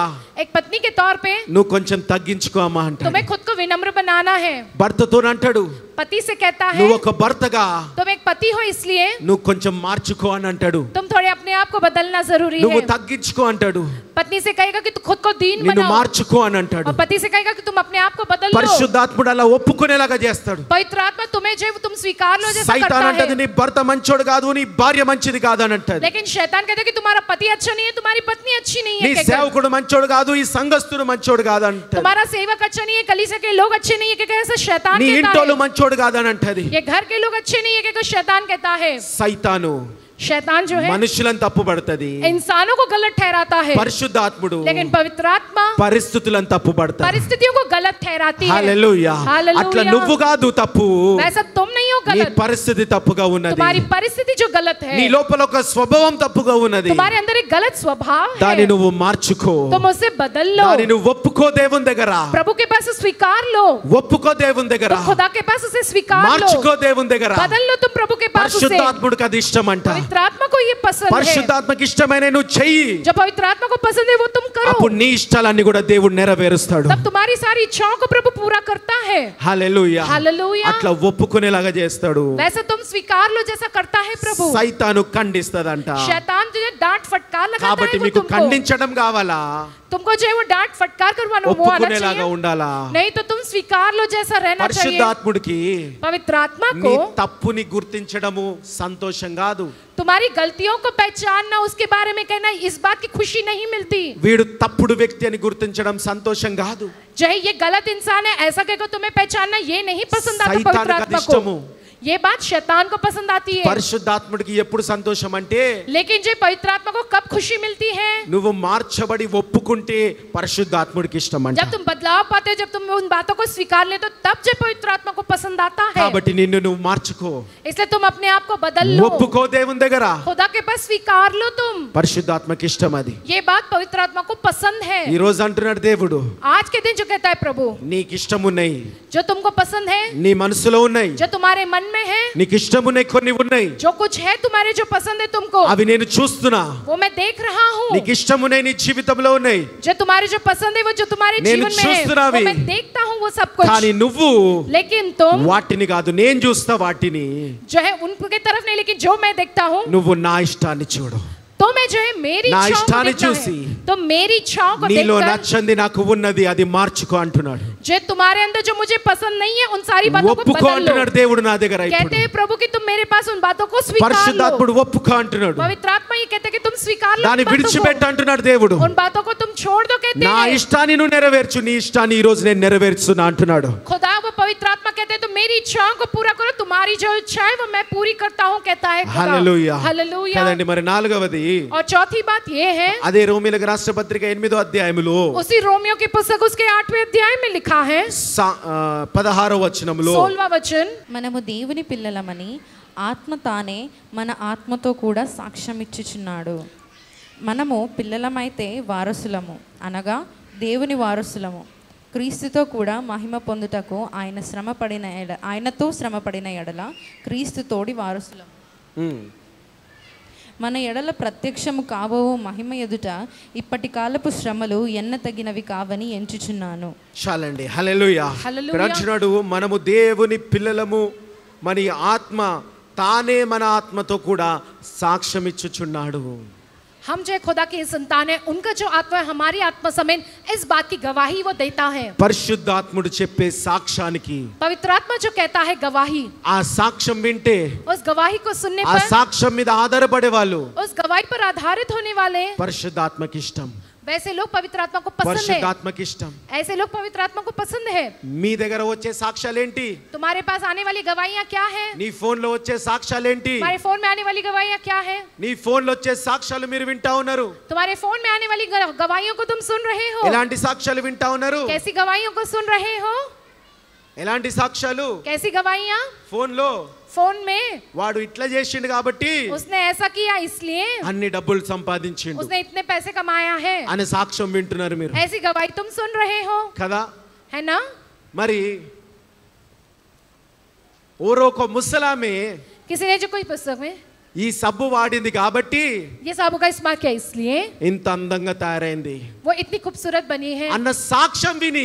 एक पत्नी के तौर पे నువ్వు కొంచెం తగ్గించుకో అమ్మా అంటాడు. तुम्हें खुद को विनम्र बनाना है. భర్తతో అంటాడు, पति से कहता है నువ్వు ఒక భర్తగా तुम एक पति हो इसलिए నువ్వు కొంచెం మార్చుకో అని అంటాడు. तुम थोड़े अपने आप को बदलना जरूरी నువ్వు है. తగ్గించుకో అంటాడు, पत्नी से कहेगा कि तुम खुद को दीन నిన్ను बनाओ, మార్చుకో అని అంటాడు. और पति से कहेगा कि तुम अपने आप को बदल लो. పరిశుద్ధాత్ముడు అలా ఒప్పుకునేలాగా చేస్తాడు. पवित्र आत्मा तुम्हें जो तुम स्वीकार लो जैसा సైతాన్ करता అంటది, है. నీ భర్త మంచోడు కాదు, నీ భార్య మంచిది కాదు అని అంటది. लेकिन शैतान कहता है कि तुम्हारा पति अच्छा नहीं है, तुम्हारी पत्नी अच्छी नहीं నీ है. कहकर, సేవకుడు మంచోడు కాదు, ఈ సంఘస్థుడు మంచోడు కాదు అంటది. तुम्हारा सेवक अच्छा नहीं है, कलीसिया के लोग अच्छे नहीं है, कि ऐसा शैतान నీ कहता ఇంటోళ్ళు है. మంచోడు కాదు అని అంటది. ये घर के लोग अच्छे नहीं है, कि शैतान कहता है. సైతాను शैतान जो है మనుషులను తప్పుపడుతుంది, इंसानों को गलत ठहराता है, పరిశుద్ధాత్ముడు लेकिन पवित्र आत्मा పరిస్థితులను తప్పుపడతాడు. परिस्थितियों को गलत ठहराती है। హల్లెలూయా. हालेलुया। అట్లా నువ్వు కాదు తప్పు, वैसा तुम नहीं हो నీ गलत, పరిస్థితి తప్పుగా ఉన్నది, तुम्हारी परिस्थिति जो गलत है, నీ లోపల ఒక స్వభావం తప్పుగా ఉన్నది, तुम्हारे अंदर एक गलत स्वभाव దాన్ని है, నువ్వు మార్చుకో, तुम उसे बदल लो, దాన్ని నువ్వు ఒప్పుకో దేవుని దగ్గర, प्रभु के पास स्वीकार लो, ఒప్పుకో దేవుని దగ్గర, तुम खुदा के पास उसे स्वीकार लो, మార్చుకో దేవుని దగ్గర. बदल लो तुम प्रभु के पास उसे। పరిశుద్ధాత్ముడికి అది ఇష్టం అంట. पवित्र आत्मा को ये पसंद है, పరిశుద్ధాత్మకి ఇష్టమైన నువ్వు చెయ్యి, जब पवित्र आत्मा को पसंद है वो तुम करो, అప్పుడు నీ ఇష్టాలన్నీ కూడా దేవుడు నెరవేరుస్తాడు. तब तुम्हारी सारी इच्छाओं को प्रभु पूरा करता है। హల్లెలూయా. हालेलुया। అట్లా ఒప్పుకునేలాగా చేస్తాడు. वैसे तुम स्वीकार लो जैसा करता है प्रभु। సైతాను ఖండిస్తదంట. शैतान तुझे डांट फटकार लगाता కాబట్టి है, वो మీకు तुमको ఖండించడం కావాలా, तुमको जो है वो डांट फटकार करवाना वो आना ఒప్పుకునేలాగా चाहिए, ఉండాలా? नहीं तो तुम स्वीकार लो जैसा रहना चाहिए। పరిశుద్ధాత్ముడికి पवित्र आत्मा నీ को తప్పుని గుర్తించడము సంతోషం కాదు, तुम्हारी गलतियों को पहचानना, उसके बारे में कहना, इस बात की खुशी नहीं मिलती। వీడు తప్పుడు వ్యక్తి అని గుర్తించడం సంతోషం కాదు. जो है ये गलत इंसान है ऐसा कहकर तुम्हें पहचानना ये नहीं पसंद आता सैतान पवित्र का आत्मा इष्टमु। को। ये बात शैतान को पसंद आती है, పరిశుద్ధాత్ముడికి ఎప్పుడు సంతోషం అంటే लेकिन जो पवित्र आत्मा को कब खुशी मिलती है, నువ్వు మార్చబడి ఒప్పుకుంటే పరిశుద్ధాత్ముడికి ఇష్టం అంట. जब तुम बदलाव पाते हो, जब तुम उन बातों को स्वीकार लेते हो, तब जब पवित्र आत्मा को पसंद आता है। కాబట్టి నిన్ను నువ్వు మార్చుకో, इसलिए तुम अपने आप को बदल लो, ఒప్పుకో దేవుని దగ్గర. खुदा के पास स्वीकार लो तुम। పరిశుద్ధాత్మకి ఇష్టం అది. ये बात पवित्र आत्मा को पसंद है। ఈ రోజు అంటున్నాడు దేవుడు, आज के दिन जो कहता है प्रभु, నీకు ఇష్టం ఉన్నాయి, जो तुमको पसंद है, నీ మనసులో ఉన్నాయి, जो तुम्हारे मन में है, నీకు ఇష్టం ఉన్నాయి, కొన్ని ఉన్నాయి, जो कुछ है तुम्हारे जो पसंद है तुमको, అవి నేను చూస్తున్నా. वो मैं देख रहा हूँ। నీకు ఇష్టం ఉన్నాయి, నీ జీవితంలో ఉన్నాయి, जो तुम्हारे जो पसंद है वो जो तुम्हारे నేను जीवन में है, చూస్తున్నావి. वो मैं देखता हूँ वो सब कुछ, కానీ నువ్వు लेकिन तुम వాటిని కాదు, నేను చూస్తా వాటిని, जो है उनके तरफ नहीं, लेकिन जो मैं देखता हूँ నువ్వు నా ఇష్టాన్ని చూడు. तो मैं जो है मेरी నా इच्छाओं को ఇష్టాన్ని देखना చూసి है, तो मेरी इच्छाओं को నీలో देखकर నచ్చంది నాకు ఉన్నది అది మార్చుకో అంటున్నాడు. जो तुम्हारे अंदर जो मुझे पसंद नहीं है उन सारी बातों को ఒప్పుకో बदल लो। అంటున్నాడు దేవుడు నా దగ్గర. कहते ఇప్పుడు हैं प्रभु कि तुम मेरे पास उन बातों को स्वीकार लो। పరిశుద్ధాత్ముడు ఒప్పుకో అంటున్నాడు. पवित्र आत्मा ये कहते हैं कि तुम स्वीकार लो దాన్ని उन बातों విడిచిపెట్టు को, అంటున్నాడు దేవుడు. उन बातों को तुम छोड़ दो कहते నా हैं। ఇష్టాన్ని నువ్వు నెరవేర్చు, నీ ఇష్టాన్ని ఈ రోజు నేను నెరవేర్చున్నా అంటున్నాడు. खुदा वो पवित्र आत्मा कहते हैं तो मेरी इच्छाओं को पूरा करो, तुम्हारी जो इच्छा है वो मैं पूरी करता हूँ कहता है खुदा। హల్లెలూయా. हालेलुया। కదండి. మరి నాలుగవది और चौथी बात ये है, అదే రోమీయులకు రాష్ట్ర పత్రిక 8వ అధ్యాయములో उसी रोमियो की पुस्तक उसके 8वें अध्याय में लिखा है 16వ వచనములో 16वां वचन, మనము దేవుని పిల్లలమని ఆత్మ తానే మన ఆత్మతో కూడా సాక్ష్యం ఇచ్చుచున్నాడు. మనము పిల్లలమైతే వారసులము, అనగా దేవుని వారసులము, క్రీస్తుతో కూడా మహిమ పొందుటకు ఆయనతో శ్రమపడిన ఎడల క్రీస్తు తోడి వారసులము. మన ఎడల ప్రత్యక్షము కాబో మహిమ ఎదుట ఇప్పటి కాలపు శ్రమలు ఎన్న తగినవి కావని ఎంచుచున్నాను. చాలండి. హల్లెలూయా. హల్లెలూయా. ఇక్కడ అంటున్నాడు మనము దేవుని పిల్లలము, మన ఆత్మ తానే మన ఆత్మతో కూడా సాక్ష్యం ఇచ్చుచున్నాడు. हम जो खुदा की संतान है उनका जो आत्मा है हमारी आत्मा समेत इस बात की गवाही वो देता है। పరిశుద్ధాత్ముడు చెప్పే సాక్ష్యానికి, पवित्र आत्मा जो कहता है गवाही, ఆ సాక్ష్యం వింటే, उस गवाही को सुनने ఆ पर, సాక్ష్యం మీద ఆధారపడే వాళ్ళు उस गवाही पर आधारित होने वाले, పరిశుద్ధాత్మకి ఇష్టం, वैसे लोग पवित्र आत्मा को पसंद है। పరిశుద్ధాత్మకి ఇష్టం. ऐसे लोग पवित्र आत्मा को पसंद है। మీ దగ్గర వచ్చే సాక్ష్యాలేంటి? तुम्हारे पास आने वाली गवाहियां क्या है? నీ ఫోన్ లో వచ్చే సాక్ష్యాలేంటి? तुम्हारे फोन में आने वाली गवाहियां क्या है? నీ ఫోన్ లో వచ్చే సాక్ష్యాలు మీరు వింటా ఉన్నారు. तुम्हारे फोन में आने वाली गवाहियों को तुम सुन रहे हो। ఎలాంటి సాక్ష్యాలు వింటా ఉన్నారు? कैसी गवाहियों को सुन रहे हो? ఎలాంటి సాక్ష్యాలు? कैसी गवाहियां? ఫోన్ లో फोन में వాడు ఇట్లా చేసిండు కాబట్టి उसने ऐसा किया इसलिए అన్ని డబ్బులు సంపాదించిండు उसने इतने पैसे कमाया है, అనే సాక్ష్యం వింటున్నారు మీరు ऐसी गवाही तुम सुन रहे हो, కదా. है ना? మరి ఓరోకో ముసలామే किसी ने जो कोई पुस्तक में ఈ సబ్బు వాడింది కాబట్టి ये साबु का इस्तेमाल किया इसलिए ఇంత అందంగా తయారైంది वो इतनी खूबसूरत बनी है, అన్న సాక్ష్యం విని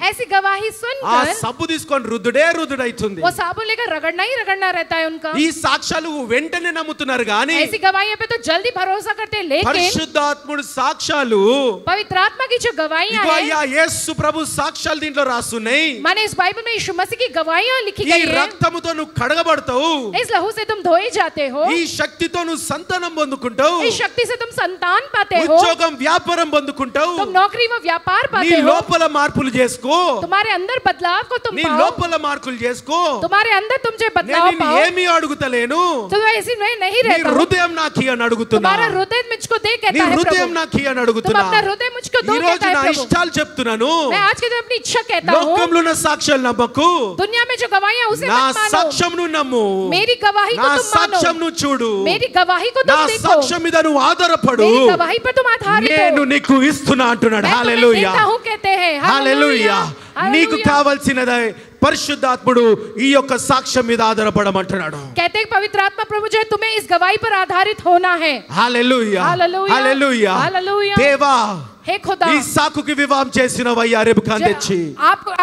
ऐसी गवाही ఆ सुनकर సబ్బు తీసుకొని రుద్దుడైతుంది. वो साबुन लेकर रगड़ना ही रगड़ना रहता है उनका। ఈ సాక్ష్యాలు వెంటనే నమ్ముతున్నారు కానీ ऐसी गवाहियों पे तो जल्दी भरोसा करते हैं, लेकिन పరిశుద్ధాత్ముడు సాక్ష్యాలు, पवित्र आत्मा की जो गवाहियां ఇగో हैं, అయ్యా యేసు ప్రభు సాక్ష్యాలు దీంట్లో రాస్తున్నాయి. माने इस बाइबल में यीशु मसीह की गवाहियां लिखी ఈ गई है, రక్తముతో నువ్వు కడగబడతావు, इस लहू से तुम धोए जाते हो, ఈ శక్తితో నువ్వు సంతానం పొందుకుంటావు, इस शक्ति से तुम संतान पाते हो, ఉద్యోగం వ్యాపారం పొందుకుంటావు, तुम नौकरी व व्यापार నీ पाते हो, లోపల మార్పులు చేసుకో, तुम्हारे अंदर बदलाव को तुम నీ पाओ, లోపల మార్పులు చేసుకో. तुम्हारे अंदर तुम जो నేను बदलाव నిన్ను पाओ, ఏమీ అడుగుతలేను, तो ऐसी मैं नहीं నీ रहता हूं। హృదయం నాకు అని అడుగుతున్నా, तुम्हारा हृदय मुझको दे నీ कहता है హృదయం प्रभु, నాకు అని तुम అడుగుతున్నా. अपना हृदय मुझको दो ఈ రోజు कहता है నా प्रभु। ఇష్టాలు చెప్తున్నాను, मैं आज के दिन अपनी इच्छा कहता हूँ, లోకంలో ఉన్న సాక్ష్యాలు నమ్మకు, दुनिया में जो गवाहियां उसे నా मत मानो, సాక్ష్యం నువ్వు నమ్ము, मेरी गवाही నా को तुम సాక్ష్యం मानो, నువ్వు చూడు, मेरी गवाही को నా तुम देखो, సాక్ష్యం మీద నువ్వు ఆధారపడు, मेरी गवाही पर तुम आधारित నేను हो, నీకు ఇస్తున్నా అంటున్నాడు. मैं तुम्हें హల్లెలూయా, देता हूँ कहते हैं, హల్లెలూయా. हालेलुया, నీకు हालेलुया। కావాల్సినది పరిశుద్ధాత్ముడు ఈ యొక్క సాక్ష్యం మీద ఆధారపడమంటున్నాడు. कहते हैं पवित्र आत्मा प्रभु जो है तुम्हें इस गवाही पर आधारित होना है। హల్లెలూయా, हालेलुया, హల్లెలూయా. हालेलुया। దేవా, हे खुदा, ఇస్సాకుకి వివాహం చేసినవయ్యా రెబెకాను తెచ్చి,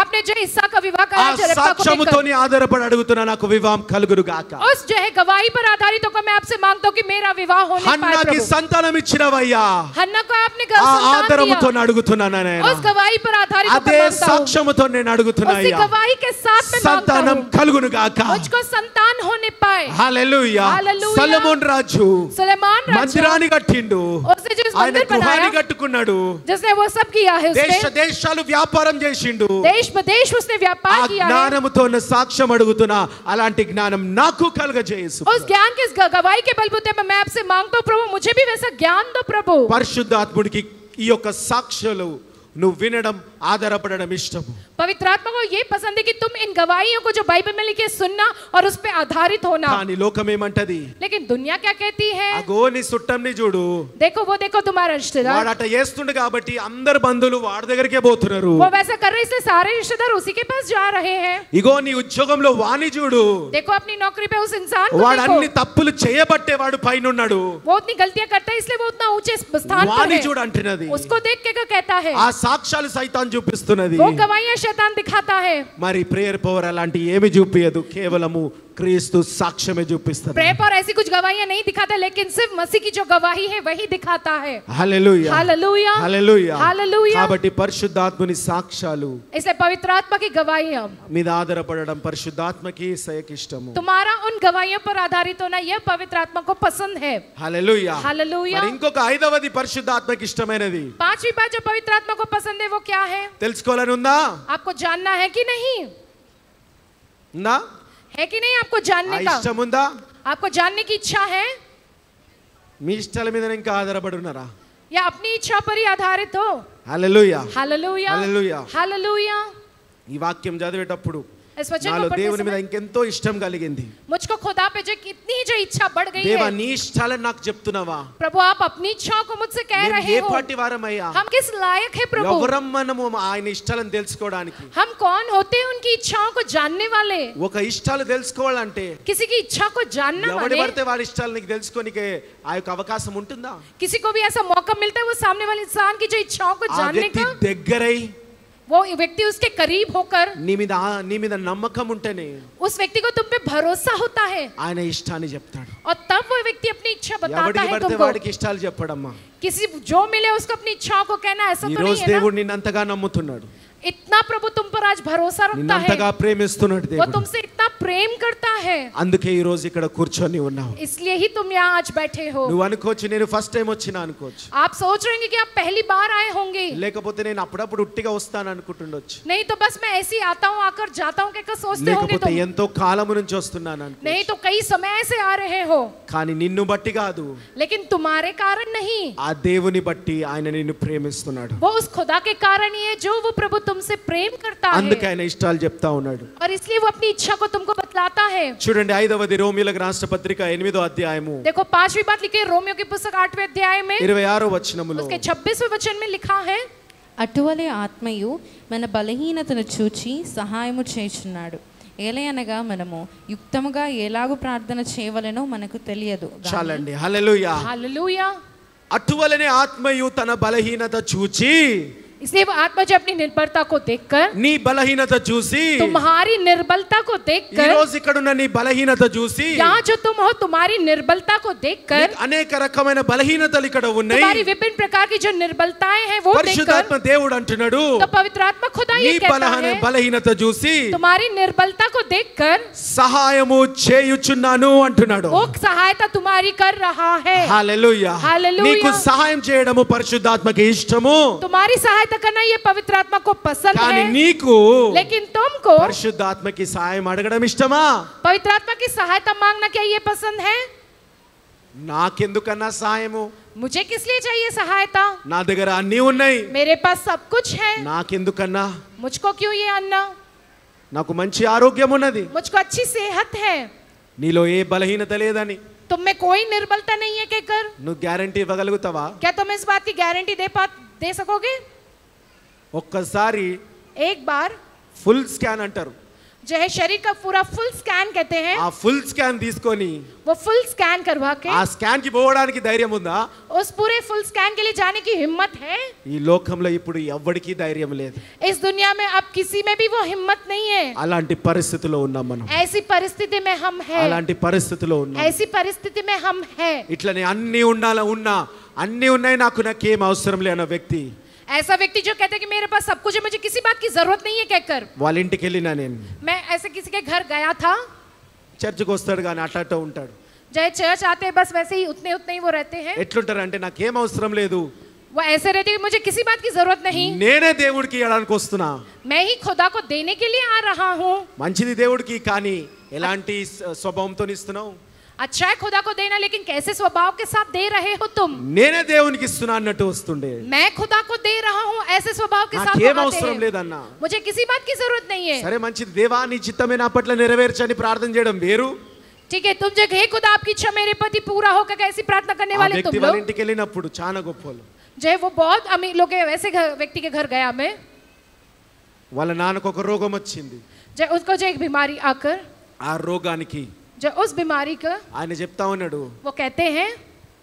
आपने जो ईसा का विवाह ఆ करा जो रेबका को देकर, సాక్ష్యముతోని ఆధారపడి అడుగుతున్నా, నాకు వివాహం కలుగును గాక. उस जो है गवाही पर आधारित होकर मैं आपसे मांगता हूँ कि मेरा विवाह होने पाए హన్నాకి प्रभु। సంతానం ఇచ్చినవయ్యా, हन्ना को आपने ఆ संतान ఆధారముతో दिया, అడుగుతున్నాను నేను, उस गवाही पर आधारित होकर అదే मांगता हूँ, సాక్ష్యముతో నేను उसी అడుగుతున్నాయ్యా, गवाही के साथ मैं मांगता సంతానం हूँ, కలుగును గాక. मुझको संतान होने पाए। హల్లెలూయా. हालेलुया। సొలొమోన్ రాజు सुलेमान राजा, మందిరాన్ని కట్టిండు, उसने जो इस ఆయన मंदिर बनाया, గృహాన్ని కట్టుకున్నాడు, जिसने वो सब किया है, దేశ उसने దేశాలు వ్యాపారం చేసిండు. देश विदेश उसने ఆ व्यापार किया है। జ్ఞానముతో ఉన్న సాక్ష్యం అడుగుతున్నా, అలాంటి జ్ఞానం నాకు కలుగజేయసు. उस ज्ञान के इस गवाही के बलबूते पे मैं आपसे मांगता हूँ प्रभु, मुझे भी वैसा ज्ञान दो प्रभु। పరిశుద్ధాత్ముడికి ఈ యొక్క సాక్ష్యాలు నువ్వు వినడం, ఆధారపడడం ఇష్టము. पवित्र आत्मा को ये पसंद है कि तुम इन गवाहियों को जो बाइबल में लिखे सुनना और उस पे आधारित होना। కానీ లోకం ఏమంటది? लेकिन दुनिया क्या कहती है? అగో నీ చుట్టంని చూడు, देखो वो देखो तुम्हारा रिश्तेदार, వాడు అట చేస్తుండు కాబట్టి అందరు బంధువులు వాడి దగ్గరికే పోతున్నారు. वो वैसा कर रहे, इसलिए सारे रिश्तेदार उसी के पास जा रहे हैं। ఇగో నీ ఉద్యోగంలో వాణి చూడు, देखो अपनी नौकरी पे उस इंसान को వాడు అన్ని देखो, తప్పులు చేయబట్టే వాడు పైన ఉన్నాడు. वो उतनी गलतियां करता है इसलिए वो उतना ऊंचे स्थान पर వాణి है। చూడు అంటున్నది, उसको देख के क्या कहता है? ఆ సాక్ష్యాలు సైతాన్ చూపిస్తున్నది. वो गवाहियां शैतान दिखाता है। మరి ప్రేయర్ పవర్ అలాంటి ఏమి చూపియదు, కేవలము క్రీస్తు సాక్ష్యమే చూపిస్తుంది. प्रेयर पर ऐसी कुछ गवाहियां नहीं दिखाता, लेकिन सिर्फ मसीह की जो गवाही है वही दिखाता है। హల్లెలూయా, हालेलुया, హల్లెలూయా. हालेलुया। కాబట్టి పరిశుద్ధాత్మని సాక్ష్యాలు इसलिए पवित्र आत्मा की गवाहियां, మీద ఆధారపడడం పరిశుద్ధాత్మకి యేసయ్యకి ఇష్టము. तुम्हारा उन गवाहियों पर आधारित होना यह पवित्र आत्मा को पसंद है। హల్లెలూయా. हालेलुया। మరి ఇంకొక ఐదవది పరిశుద్ధాత్మకి ఇష్టమైనది पांचवी बात जो पवित्र आत्मा को पसंद है वो क्या है? తెలుసుకోవాలని ఉందా? आपको जानना है कि नहीं? ఉందా? है कि नहीं आपको ఆ जानने का? ఇష్టం ఉందా? आपको जानने की इच्छा है మీ ఇష్టాల మీద ఇంకా ఆధారపడి ఉన్నారా? या अपनी इच्छा पर ही आधारित हो? హల్లెలూయా, हालेलुया, హల్లెలూయా. हालेलुया। ఈ వాక్యం చదివేటప్పుడు इस वचन నాలో को पढ़ते దేవుని మీద समय ఇంకెంతో ఇష్టం కలిగింది. मुझको खुदा पे जो कितनी जो इच्छा बढ़ गई దేవా, है। నీ ఇష్టాలను నాకు చెప్తున్నావా? प्रभु आप अपनी इच्छाओं को मुझसे कह మేము रहे ఏ हो। పాటి వారమయ్యా? हम किस लायक है प्रभु? ఎవరం మనము ఆయన ఇష్టాలను తెలుసుకోవడానికి? हम कौन होते हैं उनकी इच्छाओं को जानने वाले? ఒక ఇష్టాలు తెలుసుకోవాలంటే किसी की इच्छा को जानना ఎవడి माने పడితే వాడి ఇష్టాలు నీకు తెలుసుకోనికే ఆ యొక్క అవకాశం ఉంటుందా? किसी को भी ऐसा मौका मिलता है वो सामने वाले इंसान की जो इच्छाओं को ఆ जानने వ్యక్తి का, దగ్గరై वो व्यक्ति उसके करीब होकर, నీ మీద నమ్మకం ఉంటేనే उस व्यक्ति को तुम पे भरोसा होता है ఆయన ఇష్టాన్ని చెప్తాడు. और तब वो व्यक्ति अपनी इच्छा बताता ఎవడికి है పడితే तुमको। వాడికి ఇష్టాలు చెప్పడమ్మా. किसी जो मिले उसको अपनी इच्छाओं को कहना, ऐसा ఈ तो రోజు नहीं है ना? దేవుడు నిన్నంతగా నమ్ముతున్నాడు, इतना प्रभु तुम पर आज भरोसा रखता है, నిన్నంతగా ప్రేమిస్తున్నాడు वो దేవుడు. तुमसे इतना प्रेम करता है, అందుకే ఈ రోజు ఇక్కడ కూర్చొని ఉన్నావు. इसलिए ही तुम यहाँ आज बैठे हो। నువ్వు అనుకోవచ్చు నేను ఫస్ట్ టైం వచ్చినా అనుకోవచ్చు, आप सोच रहे होंगे कि आप पहली बार आए होंगे, లేకపోతే నేను అప్పుడప్పుడు ఉట్టిగా వస్తాను అనుకుంటుండొచ్చు, नहीं तो बस मैं ऐसे ही आता हूँ आकर जाता हूँ कहकर सोचते होंगे లేకపోతే तुम, ఎంతో కాలము నుంచి వస్తున్నాను అనుకో. नहीं तो कई समय से आ रहे हो, కానీ నిన్ను బట్టి కాదు, लेकिन तुम्हारे कारण नहीं, ఆ దేవుని బట్టి ఆయన నిన్ను ప్రేమిస్తున్నాడు. वो उस खुदा के कारण ही है जो वो प्रभु तुमसे प्रेम करता అందుకే है, ఆయన ఇష్టాలు చెప్తా ఉన్నాడు. और इसलिए वो अपनी इच्छा को तुमको बतलाता है। చూడండి, 5వది రోమీయులకు రాష్ట్ర పత్రిక 8వ అధ్యాయము देखो 5वीं बात लिखी है रोमियो की पुस्तक 8वें अध्याय में 26వ వచనములో, उसके 26वें वचन में लिखा है, అటువలే ఆత్మయు మన బలహీనతను చూచి సహాయము చేయుచున్నాడు. ఏలయనగా మనము యుక్తముగా ఎలాగూ ప్రార్థన చేయవలెనో మనకు తెలియదు గాని చాలండి. హల్లెలూయా. हालेलुया। అటువలనే ఆత్మయు తన బలహీనత చూచి इसलिए वो आत्मा जो अपनी निर्बलता को देखकर, నీ బలహీనత చూసి, तुम्हारी निर्बलता को ఈ देखकर, రోజు ఇక్కడ ఉన్న నీ బలహీనత చూసి, यहाँ जो तुम हो तुम्हारी निर्बलता को देखकर, నీకు అనేక రకమైన బలహీనతలు ఇక్కడ ఉన్నాయి. तुम्हारी विभिन्न प्रकार की जो निर्बलताएं हैं वो देखकर, పరిశుద్ధాత్మ దేవుడు అంటున్నాడు, तो पवित्र आत्मा खुदा నీ ये कहता है, బలహీనత చూసి तुम्हारी निर्बलता को देखकर సహాయము చేయుచున్నాను అంటున్నాడు. वो सहायता तुम्हारी कर रहा है। హల్లెలూయా. హల్లెలూయా. నీకు సహాయం చేయడము పరిశుద్ధాత్మకి ఇష్టము, तुम्हारी सहायता करना ये पवित्र आत्मा को पसंद కానీ है, నీకు लेकिन तुमको పరిశుద్ధాత్మకి సహాయం అడగడం ఇష్టమా? पवित्र आत्मा की सहायता मांगना क्या ये पसंद है? నాకెందుకన్నా సహాయము, मुझे किस लिए चाहिए सहायता? నా దగ్గర అన్నీ ఉన్నాయి, मेरे पास सब कुछ है, నాకెందుకన్నా? मुझको क्यों ये अन्ना? నాకు మంచి ఆరోగ్యం ఉన్నది, मुझको अच्छी सेहत है, నీలో ఏ బలహీనత లేదని तुम में कोई निर्बलता नहीं है कहकर, నువ్వు గ్యారంటీ ఇవ్వగలుగుతావా? क्या तुम इस बात की गारंटी दे सकोगे? ఒక్కసారి एक बार ఫుల్ స్కాన్ అంటారు, जो है शरीर का पूरा फुल स्कैन कहते हैं, ఆ ఫుల్ స్కాన్ తీసుకొని वो फुल स्कैन करवा के ఆ స్కాన్ కి పోవడానికి ధైర్యం ఉందా? उस पूरे फुल स्कैन के लिए जाने की हिम्मत है? ఈ లోకంలో ఇప్పుడు ఎవ్వడికి ధైర్యం లేదు. इस दुनिया में अब किसी में भी वो हिम्मत नहीं है। అలాంటి పరిస్థితిలో ఉన్నాం మనం, ऐसी परिस्थिति में हम हैं, అలాంటి పరిస్థితిలో ఉన్నాం. ऐसी परिस्थिति में हम हैं। ఇట్లనే అన్నీ ఉన్నా అన్నీ ఉన్నాయి, నాకేం అవసరం లేని వ్యక్తి, ऐसा व्यक्ति जो कहता है कि मेरे पास सब कुछ है, मुझे किसी बात की जरूरत नहीं है कहकर, వాళ్ళ ఇంటికి వెళ్ళినా నేను, मैं ऐसे किसी के घर गया था, చర్చికి వస్తాడు కానీ అట్ట ఉంటాడు. चाहे चर्च आते हैं बस वैसे ही उतने ही वो रहते हैं, ఎట్లుంటారు అంటే నాకేం అవసరం లేదు, वो ऐसे रहते हैं कि मुझे किसी बात की जरूरत नहीं, నేనే దేవుడికి ఇవ్వడానికి వస్తున్నా. मैं ही खुदा को देने के लिए आ रहा हूँ। మంచిది దేవుడికి, కానీ ఎలాంటి స్వభావంతో ఇస్తున్నావు? अच्छा है खुदा को देना, लेकिन कैसे स्वभाव के साथ दे रहे हो तुम? నేనే దేవునికి ఇస్తున్నా అన్నట్టు వస్తుండే. मैं खुदा को दे रहा हूँ ऐसे स्वभाव के साथ నాకేం वो आते అవసరం हैं। లేదన్నా. मुझे किसी बात की जरूरत नहीं है। సరే మంచిది, దేవా నీ చిత్తమే నా పట్ల నెరవేర్చని ప్రార్థన చేయడం వేరు. ठीक है, तुम जो हे खुदा आपकी इच्छा मेरे प्रति पूरा होकर ऐसी प्रार्थना करने ఆ वाले వ్యక్తి तुम వాళ్ళ लोग, ఇంటికి వెళ్ళినప్పుడు చాలా గొప్పలు, जो है वो बहुत अमीर लोग हैं, वैसे व्यक्ति के घर गया मैं, వాళ్ళ నాన్నకు ఒక రోగం వచ్చింది. जो उसको जो एक बीमारी आकर, ఆ రోగానికి जो उस बीमारी का ఆయన చెప్తా ఉన్నాడు, वो कहते हैं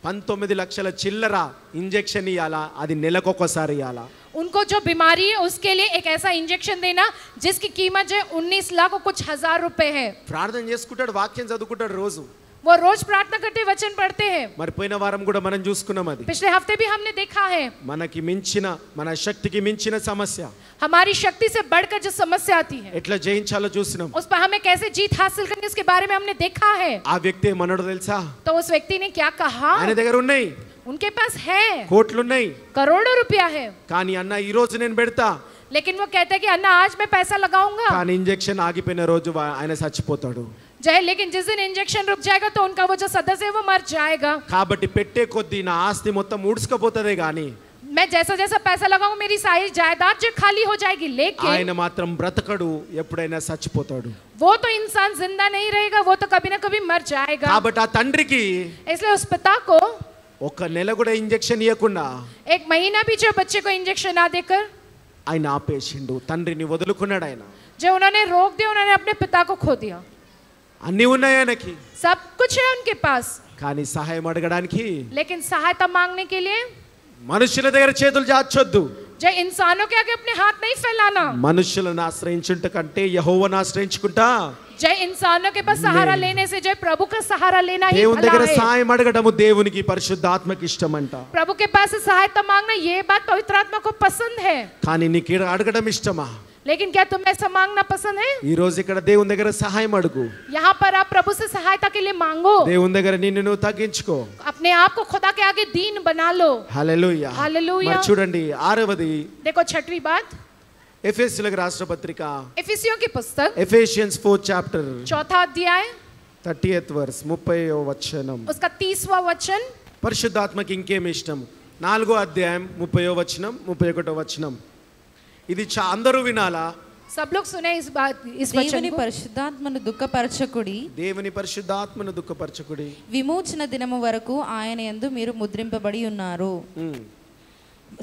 19 లక్షల చిల్లర ఇంజెక్షన్ ఇవ్వాలా, అది నెలకొకసారి ఇవ్వాలా. उनको जो बीमारी है उसके लिए एक ऐसा इंजेक्शन देना जिसकी कीमत जो 19 लाख और कुछ हजार रुपए है। ప్రార్థన చేసుకుంటాడు, వాక్యం చదువుకుంటాడు రోజు. वो रोज प्रार्थना करते वचन पढ़ते हैं। మరి పోయిన వారం కూడా మనం చూసుకున్నాం, అది पिछले हफ्ते भी हमने देखा है, మనకి మించిన, మన శక్తికి మించిన సమస్య हमारी शक्ति से बढ़कर जो समस्या आती है ఎట్లా జయించాలో చూసినాం. उस पर हमें कैसे जीत हासिल करनी उसके बारे में हमने देखा है। ఆ వ్యక్తి మనోడు తెలుసా, तो उस व्यक्ति ने क्या कहा? ఆయన దగ్గర ఉన్నాయి, उनके पास है, కోట్లున్నాయి, करोड़ों रुपया है, కానీ అన్న ఈ రోజు నేను పెడతా, लेकिन वो कहता है कि अन्ना आज मैं पैसा लगाऊंगा, కానీ ఇంజెక్షన్ ఆగిపోయిన రోజు ఆయన చచ్చిపోతాడు. जय, लेकिन जिस दिन इंजेक्शन रुक जाएगा तो उनका वो जो सदस्य है वो मर जाएगा। కాబట్టి పెట్టే కొద్దీ నా ఆస్తి మొత్తం ఊడ్చుకపోతదే గానీ मैं जैसा जैसा पैसा लगाऊंगा मेरी सारी जायदाद जो खाली हो जाएगी, लेकिन ఆయన మాత్రం బ్రతకడు, ఎప్పుడైనా చచ్చిపోతాడు. वो तो इंसान जिंदा नहीं रहेगा, वो तो कभी ना कभी मर जाएगा। కాబట్టి ఆ తండ్రికి इसलिए उस पिता को ఒక నెల కూడా ఇంజెక్షన్ ఇవ్వకుండా एक महीना भी जो बच्चे को इंजेक्शन ना देकर ఆయన ఆపేసిండు. తండ్రిని వదులుకున్నాడు. ఆయన जो उन्होंने रोक दिया, उन्होंने अपने पिता को खो दिया। అన్నీ ఉన్నాయి ఆయనకి, सब कुछ है उनके पास, కానీ సహాయం అడగడానికి लेकिन सहायता मांगने के लिए మనుషుల దగ్గర చేతులు చాచొద్దు. जो इंसानों के आगे अपने हाथ नहीं फैलाना, మనుషులను ఆశ్రయించుట కంటే యెహోవాను ఆశ్రయించుకుంటా जो इंसानों के पास सहारा लेने से जो प्रभु का सहारा लेना ही దేవుని भला దగ్గర है। సహాయం అడగడము దేవునికి పరిశుద్ధాత్మకి ఇష్టమంట. प्रभु के पास से सहायता मांगना ये बात पवित्र आत्मा को पसंद है। కానీ నీకు ఈడ అడగడం ఇష్టమా? लेकिन क्या तुम्हें ऐसा मांगना पसंद है? ఈ రోజు ఇక్కడ దేవుని దగ్గర సహాయం అడుగు. यहाँ पर आप प्रभु से सहायता के लिए मांगो, దేవుని దగ్గర నిన్ను నువ్వు తగ్గించుకో. अपने आप को खुदा के आगे दीन बना लो। హల్లెలూయా. హల్లెలూయా. మరి చూడండి 6వది देखो छठवीं बात, ఎఫెసీయులకు రాసిన పత్రిక, इफिसियों की पुस्तक ఎఫెసియన్స్ 4th చాప్టర్ 4था अध्याय 30th వర్స్ 30వ వచనం. उसका 30वां वचन, పరిశుద్ధాత్మకి ఇంకేం ఇష్టం? 4వ అధ్యాయం 30వ వచనం 31వ వచనం. ఇది అందరూ వినాలా? सब लोग सुने इस बात, इस वचन దేవుని को। పరిశుద్ధాత్మను దుఃఖపరచకుడి, దేవుని పరిశుద్ధాత్మను దుఃఖపరచకుడి. విమోచన దినము వరకు ఆయన యందు మీరు ముద్రింపబడి ఉన్నారు.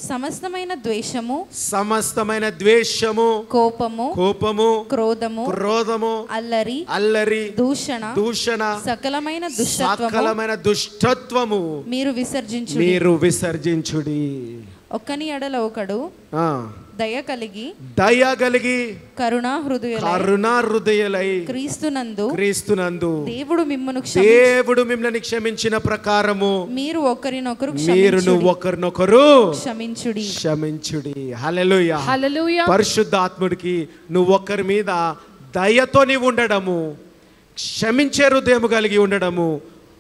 సమస్తమైన ద్వేషము, సమస్తమైన ద్వేషము, కోపము, క్రోధము, అల్లరి, దూషణ, సకలమైన దుష్టత్వము మీరు విసర్జించుడి. ఒకని ఎడల ఒకడు దయ కలిగి కరుణా హృదయులై క్రీస్తునందు దేవుడు మిమ్మల్ని క్షమించిన ప్రకారము మీరు ఒకరినొకరు క్షమించుడి. హల్లెలూయా हालेलुया పరిశుద్ధాత్ముడికి నువ్వు ఒకరి మీద దయతో నీవు ఉండడము, క్షమించే హృదయము కలిగి ఉండడము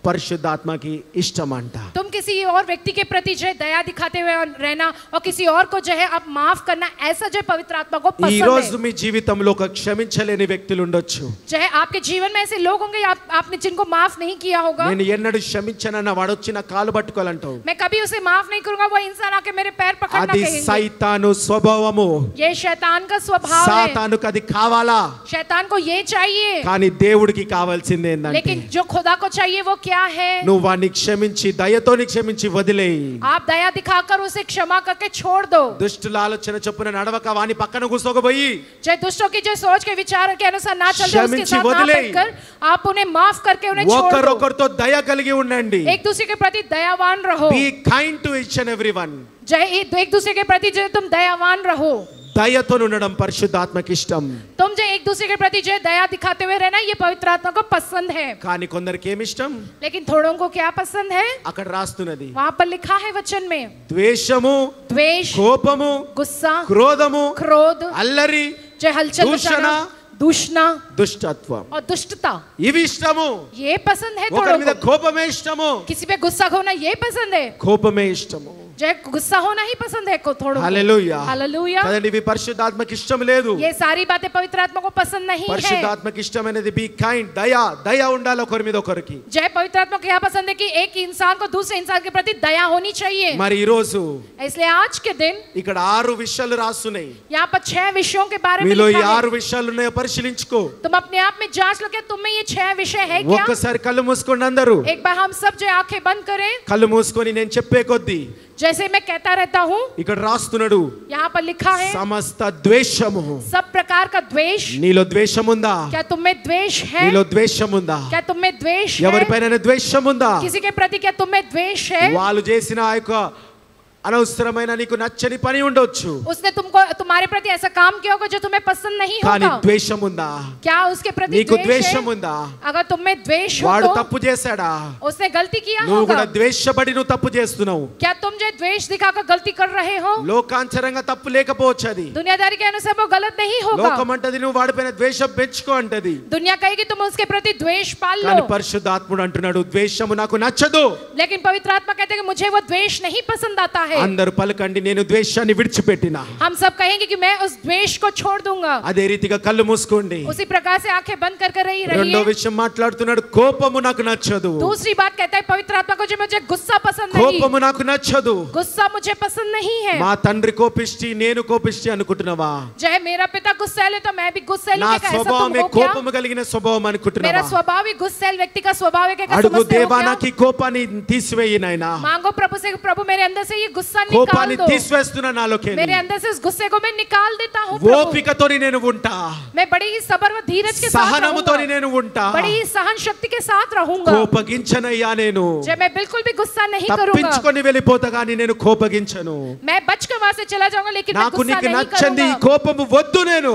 परिशुद्धात्मा की इष्टम अंटा. तुम किसी और व्यक्ति के प्रति जो है दया दिखाते हुए रहना और किसी और को जो है आप माफ करना, ऐसा जो है पवित्र आत्मा को पसंद है. ఈ రోజు మీ జీవితంలో ఒక క్షమించలేని వ్యక్తులు ఉండొచ్చు. जो है आपके जीवन में ऐसे लोग होंगे आपने जिनको माफ नहीं किया होगा. నేను ఎన్నడూ క్షమించనన్న వాడు వచ్చి నా కాలు పట్టుకోవాలంటావు. मैं कभी उसे माफ नहीं करूंगा, वो इंसान आके मेरे पैर पकड़ना कहेंगे. అది సైతాను స్వభావము. ये शैतान का स्वभाव है. సాతానుకు అది కావాలా? शैतान को ये चाहिए. కానీ దేవుడికి కావాల్సింది ఏందంటే, लेकिन जो खुदा को चाहिए वो क्या है? నువ్వు వాడిని క్షమించి దయతోని క్షమించి వదిలేయి. आप दया दिखाकर उसे क्षमा करके छोड़ दो. దుష్టుల ఆలోచన చొప్పున నడవక వాని పక్కన కూర్చోకపోయి, जो दुष्टों की जो सोच के विचार के अनुसार ना चलते उसके साथ ना बैठकर आप उन्हें माफ करके उन्हें छोड़ दो. ఒకరొకరితో దయ కలిగి ఉండండి. एक दूसरे के प्रति दयावान रहो. Be kind to each and everyone. जो एक दूसरे के प्रति जो तुम दयावान रहो. దయతో ఉండడం పరిశుద్ధాత్మకి ఇష్టం. तुम जो एक दूसरे के प्रति जो दया दिखाते हुए रहना, ये पवित्र आत्मा को पसंद है. కానీ కొందరికి ఏమి ఇష్టం? लेकिन थोड़ों को क्या पसंद है? అక్కడ రాస్తున్నది, वहां पर लिखा है वचन में, ద్వేషము, द्वेष, కోపము, गुस्सा, క్రోధము, क्रोध, అల్లరి, जो हलचल मचाना, दूषणा, దుష్టత్వం, और दुष्टता, ఇవి ఇష్టము. ये पसंद है. ఒకరి మీద కోపమే ఇష్టము. किसी पे गुस्सा होना ये पसंद है. కోపమే ఇష్టము. जो गुस्सा होना ही पसंद है को थोड़ा. Hallelujah hallelujah. కదండి, ఇవి పరిశుద్ధాత్మకి ఇష్టం లేదు. ये सारी बातें पवित्र आत्मा को पसंद नहीं है. పరిశుద్ధాత్మకి ఇష్టమైనది బి కైండ్, దయ ఉండాలి ఒకరి మీద ఒకరికి. जय पवित्र आत्मा को क्या पसंद है कि एक इंसान को दूसरे इंसान के प्रति दया होनी चाहिए. మరి ఈ రోజు इसलिए आज के दिन ఇక్కడ 6 విషయాలు రాసున్నాయి. यहाँ पर 6 विषयों के बारे में మీలో ఈ लिखा 6 है. విషయాలు ఉన్నాయో పరిశీలించుకో. तुम अपने आप में जांच लो, क्या तुम में ये 6 विषय है क्या? ఒక్కసారి కళ్ళు మూసుకోండి అందరూ. एक बार हम सब जो आंखें बंद करें. కళ్ళు మూసుకొని నేను చెప్పే కొద్దీ जैसे मैं कहता रहता हूँ, ఇక్కడ రాస్తున్నాడు, यहाँ पर लिखा है సమస్త ద్వేషము. सब प्रकार का द्वेष. నీలో ద్వేషం ఉందా? क्या तुम में द्वेष है? నీలో ద్వేషం ఉందా? क्या तुम में द्वेष है? ఎవరిపైన ద్వేషం ఉందా? किसी के प्रति क्या तुम में द्वेष है? వాళ్ళు చేసిన ఆ యొక్క అనవసరమైన నీకు నచ్చని పని ఉండొచ్చు, उसने तुमको तुम्हारे प्रति ऐसा काम किया होगा जो तुम्हें पसंद नहीं కానీ होगा. ద్వేషం ఉందా? क्या उसके प्रति నీకు द्वेष ద్వేషం है? ఉందా? अगर तुम में द्वेष हो వాడు तो తప్పు చేశాడా? उसने गलती किया నువ్వు होगा. కూడా ద్వేషపడి నువ్వు తప్పు చేస్తున్నావు. क्या तुम जो द्वेष दिखाकर गलती कर रहे हो? లోకాంతరంగా తప్పు లేకపోవచ్చు, అది दुनियादारी के अनुसार वो गलत नहीं होगा. లోకం అంటది నువ్వు వాడిపైన ద్వేషం పెంచుకో అంటది. दुनिया कहेगी तुम उसके प्रति द्वेष पाल కానీ लो. పరిశుద్ధాత్ముడు అంటున్నాడు, ద్వేషము నాకు నచ్చదు. लेकिन पवित्र आत्मा कहते हैं कि मुझे वो द्वेष नहीं पसंद आता है. అందరూ పలకండి, నేను ద్వేషాన్ని విడిచిపెట్టినా. हम सब कहेंगे कि मैं उस द्वेष को छोड़ दूंगा. అదే రీతిగా కళ్ళు మూసుకోండి. उसी प्रकार से आंखें बंद करके రెండో रहिए. విషయం మాట్లాడుతున్నాడు, కోపము నాకు నచ్చదు. दूसरी बात कहता है पवित्र आत्मा को, जो मुझे गुस्सा पसंद नहीं. కోపము నాకు నచ్చదు. गुस्सा मुझे पसंद नहीं है. మా తండ్రి కోపిష్టి నేను కోపిష్టి అనుకుంటున్నావా? जो है मेरा पिता गुस्सैल है तो मैं भी गुस्सैल నా हूं. क्या ऐसा तुम స్వభావమే हो क्या? కోపము కలిగిన స్వభావం मेरा అనుకుంటున్నావా? स्वभाव ही गुस्सैल व्यक्ति का स्वभाव है. क्या అడుగు, समझते हो దేవా क्या? నాకు ఈ కోపాన్ని తీసివేయి నాయనా. मांगो प्रभु से, प्रभु मेरे अंदर से ये गुस्सा निकाल కోపాన్ని दो. తీసివేస్తున్నా నాలోకి. मेरे अंदर से इस गुस्से को मैं निकाल देता हूँ प्रभु. ఓపికతోని నేను ఉంటా. मैं बड़ी ही सब्र व धीरज के साथ సహనముతోని रहूंगा. నేను ఉంటా. बड़ी ही सहन शक्ति के साथ रहूंगा. కోపగించనయ్యా నేను. जब मैं बिल्कुल भी गुस्सा नहीं करूंगा. తప్పించుకొని వెళ్ళిపోతా కానీ నేను కోపగించను. मैं बचकर वहां से चला जाऊंगा, लेकिन मैं నాకు गुस्सा నీకు नहीं నచ్చంది ఈ करूंगा. కోపము వద్దు. నేను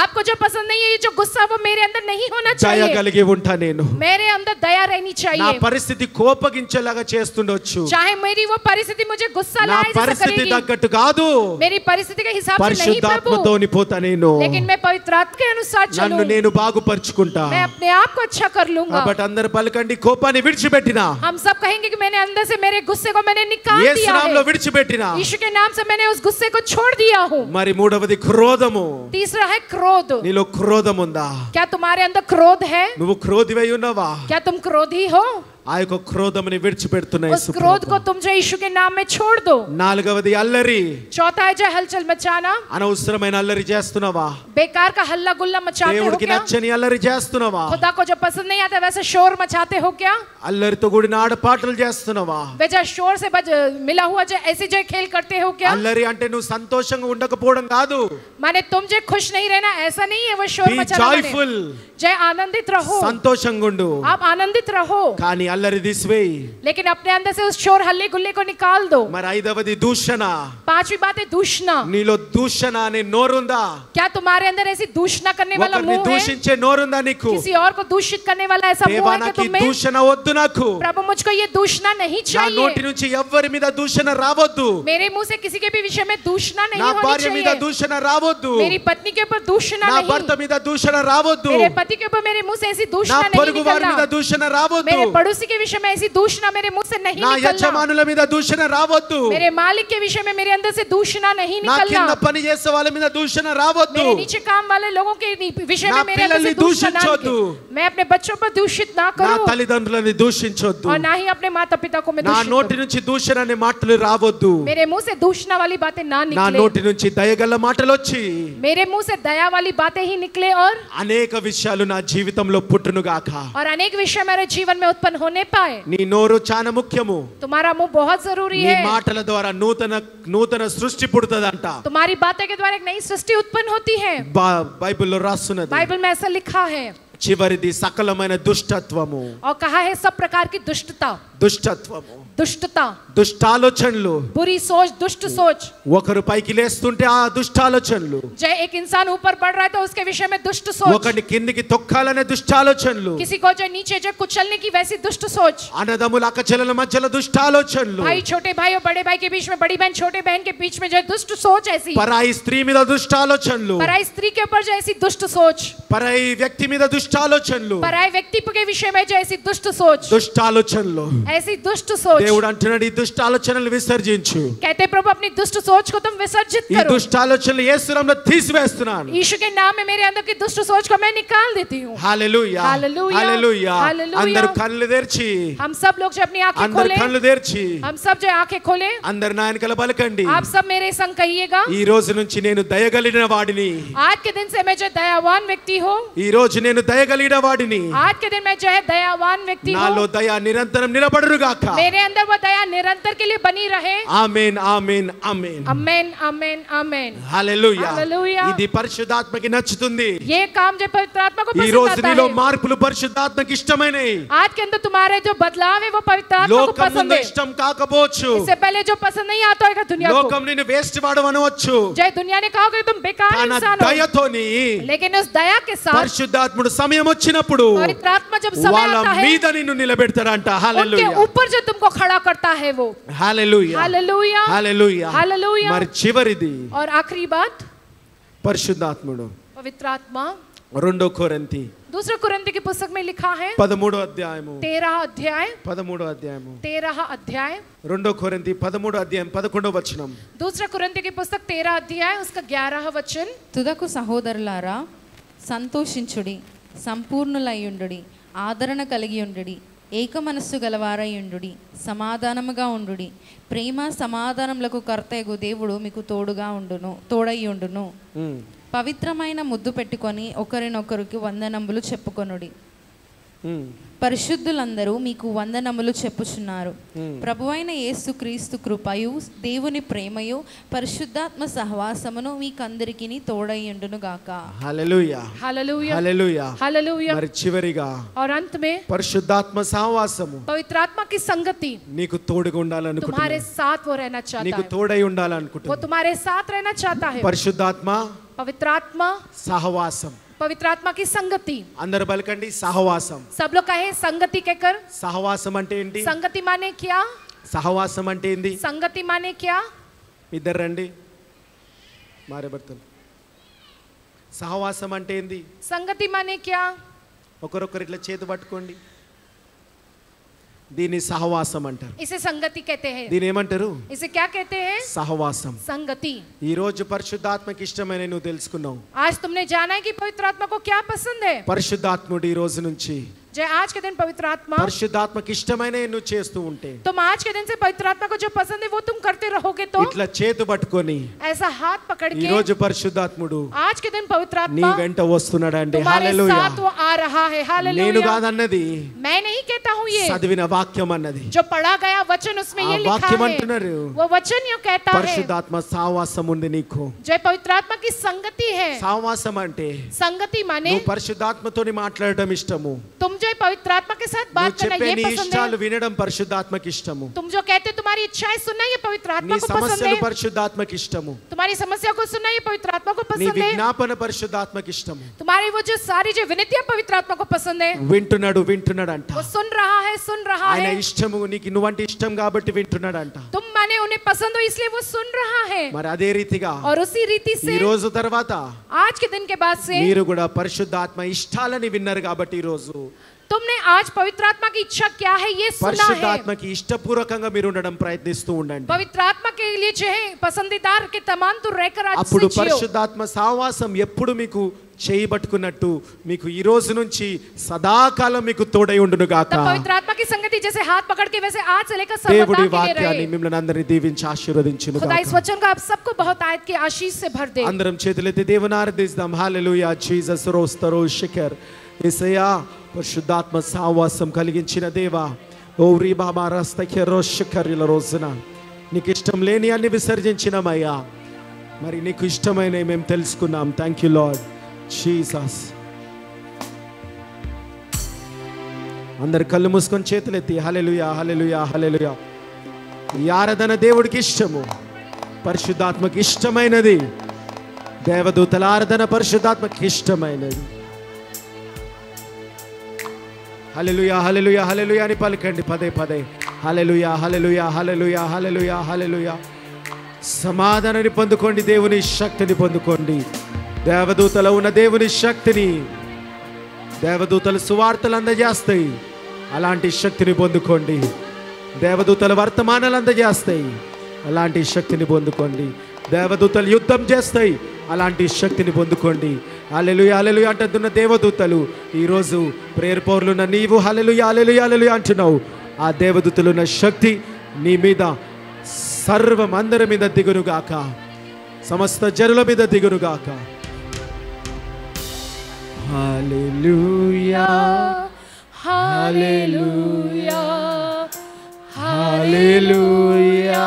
आपको जो पसंद नहीं है, ये जो गुस्सा वो मेरे अंदर नहीं होना దయ चाहिए. కలిగి ఉంటా నేను. मेरे अंदर दया रहनी నా चाहिए. పరిస్థితి కోపగించేలాగా చేస్తుండొచ్చు. चाहे मेरी वो परिस्थिति मुझे गुस्सा నా लाए जैसा పరిస్థితి करेगी. తగ్గట్టు కాదు, मेरी परिस्थिति के हिसाब से नहीं పరిశుద్ధాత్మతో प्रभु, నిపోతా నేను. लेकिन मैं पवित्र आत्मा के अनुसार నన్ను चलूं. నేను బాగుపరుచుకుంటా. मैं अपने आप को अच्छा कर लूंगा. కాబట్టి అందరు పలకండి, కోపాన్ని విడిచిపెట్టినా. हम सब कहेंगे कि मैंने अंदर से मेरे गुस्से को मैंने निकाल యేసు दिया నామములో है. విడిచిపెట్టినా. यीशु के नाम से मैंने उस गुस्से को छोड़ दिया हूँ. మరి మూడవది క్రోధము. तीसरा है क्रोध. నీలో క్రోధం ఉందా? क्या तुम्हारे अंदर क्रोध है? నువ్వు క్రోధివై ఉన్నావా? क्या तुम क्रोधी हो? ఆ యొక్క క్రోధముని విడిచిపెడుతున్నా उस क्रोध को तुम जो यीशु के नाम में छोड़ दो. నాలుగవది అల్లరి. चौथा है जो हलचल मचाना. అనవసరమైన అల్లరి చేస్తున్నావా? बेकार का हल्ला गुल्ला मचाते हो దేవుడికి क्या? నచ్చని అల్లరి చేస్తున్నావా? खुदा को जो पसंद नहीं आता वैसे शोर मचाते हो क्या? అల్లరితో కూడిన ఆటపాటలు చేస్తున్నావా? वजह शोर से मिला हुआ जो ऐसे जो खेल करते हो क्या? అల్లరి అంటే నువ్వు సంతోషంగా ఉండకపోవడం కాదు. माने तुम जो खुश नहीं रहना ऐसा नहीं है, वो शोर Be मचाना joyful. माने जय आनंदित रहो, సంతోషంగా ఉండు, आप आनंदित रहो, కానీ అల్లరి తీసివేయి. लेकिन अपने अंदर से उस शोर हल्ले गुल्ले को निकाल दो. మరి ఐదవది దూషణ. पांचवी बात है दूषणा. నీలో దూషణ అనే నోరుందా? क्या तुम्हारे अंदर ऐसी दूषणा करने वाला ఒకరిని मुंह है? దూషించే నోరుందా నీకు? किसी और को दूषित करने वाला ऐसा मुंह దేవా है कि నాకు ఈ तुम में? దూషణ వద్దు నాకు. प्रभु मुझको ये दूषणा नहीं నా నోటి चाहिए. నుంచి ఎవ్వరి మీద దూషణ రావద్దు. मेरे मुंह से किसी के भी विषय में दूषणा नहीं నా होनी భార్య మీద चाहिए. దూషణ రావద్దు. मेरी पत्नी के ऊपर दूषणा నా नहीं. భర్త మీద దూషణ రావద్దు. मेरे पति के ऊपर मेरे मुंह से ऐसी నా दूषणा नहीं పొరుగు వారి మీద निकलना. దూషణ రావద్దు. मेरे पड़ोसी के विषय में ऐसी दूषणा मेरे मुंह से नहीं నా निकलना. యజమానుల మీద దూషణ రావద్దు. मेरे मालिक के विषय में मेरे अंदर से दूषणा नहीं నా కింద निकलना. పని చేసే వాళ్ళ మీద దూషణ రావద్దు. मेरे नीचे काम वाले लोगों के विषय నా में मेरे अंदर से పిల్లల్ని दूषणा ना దూషించొద్దు. निकले. मैं अपने बच्चों पर दूषित ना నా करूं తల్లిదండ్రులని దూషించొద్దు. और ना ही अपने माता पिता को मैं నా दूषित నోటి करूं. నుంచి దూషణ అనే మాటలు రావద్దు. मेरे मुंह से दूषणा वाली बातें ना నా निकले. నోటి నుంచి దయగల మాటలు వచ్చి मेरे मुंह से दया वाली बातें ही निकले और అనేక విషయాలు నా జీవితంలో పుట్టును గాక. अनेक विषय मेरे जीवन में उत्पन्न होने पाए. నీ నోరు చాలా ముఖ్యము. तुम्हारा मुंह बहुत जरूरी నీ है. మాటల ద్వారా నూతన సృష్టి పుడుతుందంట. तुम्हारी बातें के द्वारा एक नई सृष्टि उत्पन्न होती है. బైబిల్లో రాస్తున్నది. बाइबल में ऐसा लिखा है. చివరిది సకలమైన దుష్టత్వము. और कहा है सब प्रकार की दुष्टता. దుష్టత్వము, दुष्टता, దుష్టాలోచనలు. बुरी सोच, दुष्ट सोच. ఒకరు పైకి లేస్తుంటే ఆ దుష్టాలోచనలు, जब एक इंसान ऊपर बढ़ रहा है तो उसके विषय में दुष्ट सोच. ఒకరిని కిందికి తొక్కాలనే దుష్టాలోచనలు, किसी को जो नीचे जो कुचलने की वैसी दुष्ट सोच. అన్నదమ్ముల అక్కచెల్లెల మధ్యలో దుష్టాలోచనలు, भाई छोटे भाई और बड़े भाई के बीच में, बड़ी बहन छोटे बहन के बीच में जो दुष्ट सोच ऐसी. పరాయి స్త్రీ మీద దుష్టాలోచనలు, पराई स्त्री के ऊपर जो ऐसी दुष्ट सोच. పరాయి వ్యక్తి మీద దుష్టాలోచనలు, पराई व्यक्ति के विषय में जो ऐसी दुष्ट सोच. దుష్టాలోచనలు. ऐसी दुष्ट सोच. దేవుడు అంటున్నాడు ఈ దుష్టాలోచనలు విసర్జించు. कहते प्रभु अपनी दुष्ट सोच को तुम विसर्जित ఈ करो. దుష్టాలోచనలు యేసు నామములో తీసివేస్తున్నాను. यीशु के नाम में मेरे अंदर की दुष्ट सोच को मैं निकाल देती हूँ. హల్లెలూయా, హల్లెలూయా, హల్లెలూయా. హల్లెలూయా. అందరూ కళ్ళు తెరిచి, हम सब लोग जो अपनी आंखें అందరూ खोले, కళ్ళు తెరిచి, हम सब जो आंखें खोले, అందరు నా వెనకాల పలకండి. आप सब मेरे संग कहिएगा. ఈ రోజు నుంచి నేను దయగలిగిన వాడిని. आज के दिन से मैं जो दयावान व्यक्ति हूँ, ఈ రోజు నేను దయగలిగిన వాడిని. आज के दिन मैं जो है दयावान व्यक्ति నాలో हूँ. దయ నిరంతరం నిలబడుగాక. मेरे अंदर वो दया निरंतर के लिए बनी रहे. Amen, amen, amen. Amen, amen, amen. Hallelujah. Hallelujah. ఇది పరిశుద్ధాత్మకి నచ్చుతుంది. ये काम जो पवित्र आत्मा को ఈ पसंद రోజు आता నీలో है. మార్పులు పరిశుద్ధాత్మకి ఇష్టమైనవి. आज के अंदर तुम्हारे जो बदलाव है वो पवित्र आत्मा को లోకం पसंद ముందు है. ఇష్టం కాకపోవచ్చు. इससे पहले जो पसंद नहीं आता होगा दुनिया को. లోకం నిన్ను వేస్ట్ వాడు అనవచ్చు. जय दुनिया ने कहा कि तुम बेकार తన इंसान हो. దయతోని लेकिन उस दया के साथ పరిశుద్ధాత్ముడు సమయం వచ్చినప్పుడు पवित्र आत्मा जब समय వాళ్ళ आता है, మీద నిన్ను నిలబెడతాడంట. उनके హల్లెలూయా, ऊपर जो तुमको खड़ा करता है वो. హల్లెలూయా, हालेलुया, హల్లెలూయా. हालेलुया. మరి చివరిది और आखिरी बात, పరిశుద్ధాత్ముడు. पवित्र आत्मा. 2 కొరింథీ दूसरा कुरिन्ती की पुस्तक में लिखा है 13వ అధ్యాయము 13 अध्याय 13వ అధ్యాయము 13 अध्याय 2 కొరింథీ 13వ అధ్యాయం 11వ వచనం. दूसरा कुरिन्ती की पुस्तक 13 अध्याय उसका 11 वचन. తుదకు సహోదరులారా సంతోషించుడి, సంపూర్ణులయ్యుండుడి, ఆదరణ కలిగి ఉండుడి, ఏక మనస్సు గలవారయ్యుండుడి, సమాధానముగా ఉండుడి. ప్రేమ సమాధానములకు కర్తయగు దేవుడు మీకు తోడయ్యుండును. పవిత్రమైన ముద్దు పెట్టుకొని ఒకరినొకరికి వందనములు చెప్పుకొనుడి. పరిశుద్ధులందరూ మీకు వందనములు చెప్పుచున్నారు. ప్రభువైన యేసు క్రీస్తు కృపయు దేవుని ప్రేమయు పరిశుద్ధాత్మ సహవాసమును మీకందరికీ తోడయ్యుండును గాక. హల్లెలూయా, हालेलुया, హల్లెలూయా. हालेलुया. మరి చివరిగా और अंत में పరిశుద్ధాత్మ సహవాసము पवित्र आत्मा की संगति నీకు తోడుగా तुम्हारे ఉండాలనుకుంటున్నాను. साथ वो रहना चाहता నీకు है. తోడై वो ఉండాలనుకుంటున్నాను. तुम्हारे साथ रहना चाहता है. పరిశుద్ధాత్మ पवित्र आत्मा, సహవాసం. पवित्र आत्मा की संगति. అందరూ పలకండి సహవాసం. सब लोग कहे संगति कहकर. సహవాసం అంటే ఏంటి? संगति माने क्या? సహవాసం అంటే ఏంటి? संगति माने क्या? ఇద్దరు రండి మారే భర్తలు. సహవాసం అంటే ఏంది? संगति माने क्या? ఒకరొకరు ఇట్లా చేతి పట్టుకోండి. దీన్ని సహవాసం అంటారు. इसे संगति कहते हैं. దీని ఏమంటారు? इसे क्या कहते हैं? సహవాసం. संगति. ఈ రోజు పరిశుద్ధాత్మకి ఇష్టమైన నువ్వు తెలుసుకున్నావు. आज तुमने जाना है कि पवित्र आत्मा को क्या पसंद है. పరిశుద్ధాత్ముడు ఈ రోజు నుంచి जो आज के दिन पवित्र आत्मा, పరిశుద్ధాత్మకి ఇష్టమైనవి నువ్వు చేస్తూ ఉంటే, तुम आज के दिन से पवित्र आत्मा को जो पसंद है वो तुम करते रहोगे तो ఇట్లా చేతు పట్టుకొని ऐसा हाथ पकड़ ఈ के రోజు పరిశుద్ధాత్ముడు आज के दिन पवित्र నీ आत्मा వెంట వస్తున్నాడండి. तुम्हारे హల్లెలూయా. साथ वो आ रहा है। నేను हालेलुया। కాదన్నది, मैं नहीं कहता हूँ ये, చదివిన వాక్యం అన్నది. जो पढ़ा गया वचन उसमें ఆ ये लिखा వాక్యం है, అంటున్నారు, वो वचन यूं कहता है పరిశుద్ధాత్మ సావాసం ఉంది నీకు. जो पवित्र आत्मा की संगति है। సావాసం అంటే संगति माने నువ్వు పరిశుద్ధాత్మతోని మాట్లాడటం ఇష్టము, तुम जो पवित्र आत्मा के साथ నువ్వు बात करना చెప్పే ये నీ पसंद ఇష్టాలు है। వినడం పరిశుద్ధాత్మకి ఇష్టము, तुम जो कहते तुम्हारी इच्छाएं सुनना ये पवित्र నీ आत्मा को पसंद సమస్యలు है। పరిశుద్ధాత్మకి ఇష్టము, तुम्हारी समस्या को सुनना ये पवित्र आत्मा को నీ पसंद है। విజ్ఞాపన పరిశుద్ధాత్మకి ఇష్టము. तुम्हारी वो जो सारी जो विनतियां पवित्र आत्मा को पसंद है। వింటున్నాడు అంట. वो सुन रहा ఆయన है। ఇష్టము, నీకు నువ్వంటే ఇష్టం కాబట్టి వింటున్నాడంట. तुम माने उन्हें पसंद हो इसलिए वो सुन रहा है। మరి అదే రీతిగా और उसी रीति ఈ से రోజు తర్వాత आज के दिन के बाद से మీరు కూడా పరిశుద్ధాత్మ ఇష్టాలని విన్నారు కాబట్టి ఈ రోజు तुमने आज पवित्र आत्मा की इच्छा क्या है ये सुना है। పరిశుద్ధాత్మకి ఇష్టపూర్వకంగా మీరు ఉండడం ప్రయత్నిస్తూ ఉండండి. पवित्र आत्मा के लिए जो है पसंदीदार के तमाम तो रहकर आज అప్పుడు से जियो। పరిశుద్ధాత్మ సావాసం ఎప్పుడు మీకు చేయబట్టుకున్నట్టు మీకు ఈ రోజు నుంచి సదాకాలం మీకు తోడై ఉండును గాక. तब पवित्र आत्मा की संगति जैसे हाथ पकड़ के वैसे आज से लेकर सर्वदा దేవుడి के लिए వాక్యాన్ని रहे। మిమ్మల్ని అందరినీ దీవించి ఆశీర్వదించును खुदा గాక. इस वचन को आप सबको बहुत आयत की आशीष से भर दे। అందరం చేతులెత్తి దేవుని ఆరాధిద్దాం. హల్లెలూయా. జీసస్ రోస్తరో శిఖర్ యేసయ్యా, పరిశుద్ధాత్మ సావాసం కలిగించిన దేవా, ఓ రీబాబా రస్తఖెరో శిఖర్ల రోజున నీకు ఇష్టం లేని అన్ని విసర్జించినమయ్యా. మరి నీకు ఇష్టమైనవి మేము తెలుసుకున్నాం. Thank you lord Jesus. అందరు కళ్ళు మూసుకొని చేతులెత్తి హల్లెలూయా హల్లెలూయా హల్లెలూయా. ఈ ఆరాధన దేవుడికి ఇష్టము, పరిశుద్ధాత్మకి ఇష్టమైనది. దేవదూతల ఆరాధన పరిశుద్ధాత్మకి ఇష్టమైనది. హల్లెలూయా హల్లెలూయా హల్లెలూయా అని పలకండి పదే పదే. హల్లెలూయా హల్లెలూయా హల్లెలూయా హల్లెలూయా హల్లెలూయా. సమాధానాన్ని పొందుకోండి, దేవుని శక్తిని పొందుకోండి. దేవదూతలో ఉన్న దేవుని శక్తిని, దేవదూతలు సువార్తలు అందజేస్తాయి, అలాంటి శక్తిని పొందుకోండి. దేవదూతల వర్తమానాలు అందజేస్తాయి, అలాంటి శక్తిని పొందుకోండి. దేవదూతలు యుద్ధం చేస్తాయి, అలాంటి శక్తిని పొందుకోండి. హల్లెలూయా హల్లెలూయా అంటున్న దేవదూతలు ఈరోజు ప్రేయర్ పౌరులున్న నీవు హల్లెలూయా హల్లెలూయా హల్లెలూయా అంటున్నావు. ఆ దేవదూతలున్న శక్తి నీ మీద, సర్వం అందరి మీద దిగునుగాక, సమస్త జనుల మీద దిగునుగాక. హల్లెలూయా హల్లెలూయా హల్లెలూయా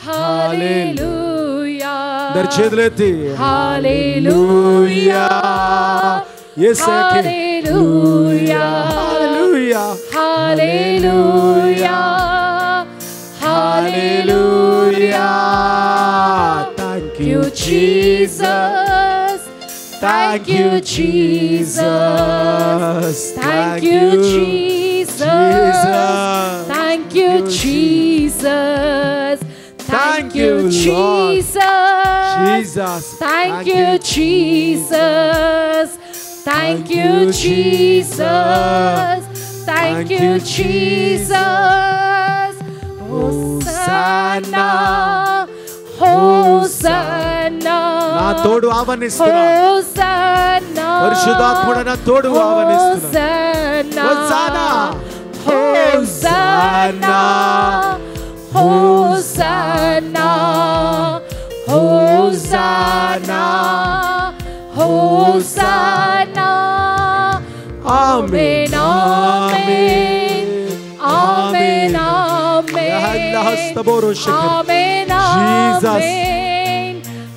హల్లెలూయా. అందరి చేతులెత్తి హల్లెలూయా యేసుకి hallelujah hallelujah hallelujah hallelujah. Thank you Jesus. Thank you, Jesus. Thank you, Jesus. Thank you, Jesus. Thank you, Jesus. Thank you, Jesus. Thank you, Jesus. Thank you, Jesus. Hosanna. Hosanna. నా తోడు ఆహ్వానిస్తున్నా, Hosanna. పరిశుద్ధాత్ముడ నా తోడు ఆహ్వానిస్తున్నా. Hosanna. Hosanna. Hosanna. Hosanna. Hosanna. Amen. Amen. Amen. Amen. Amen. Amen.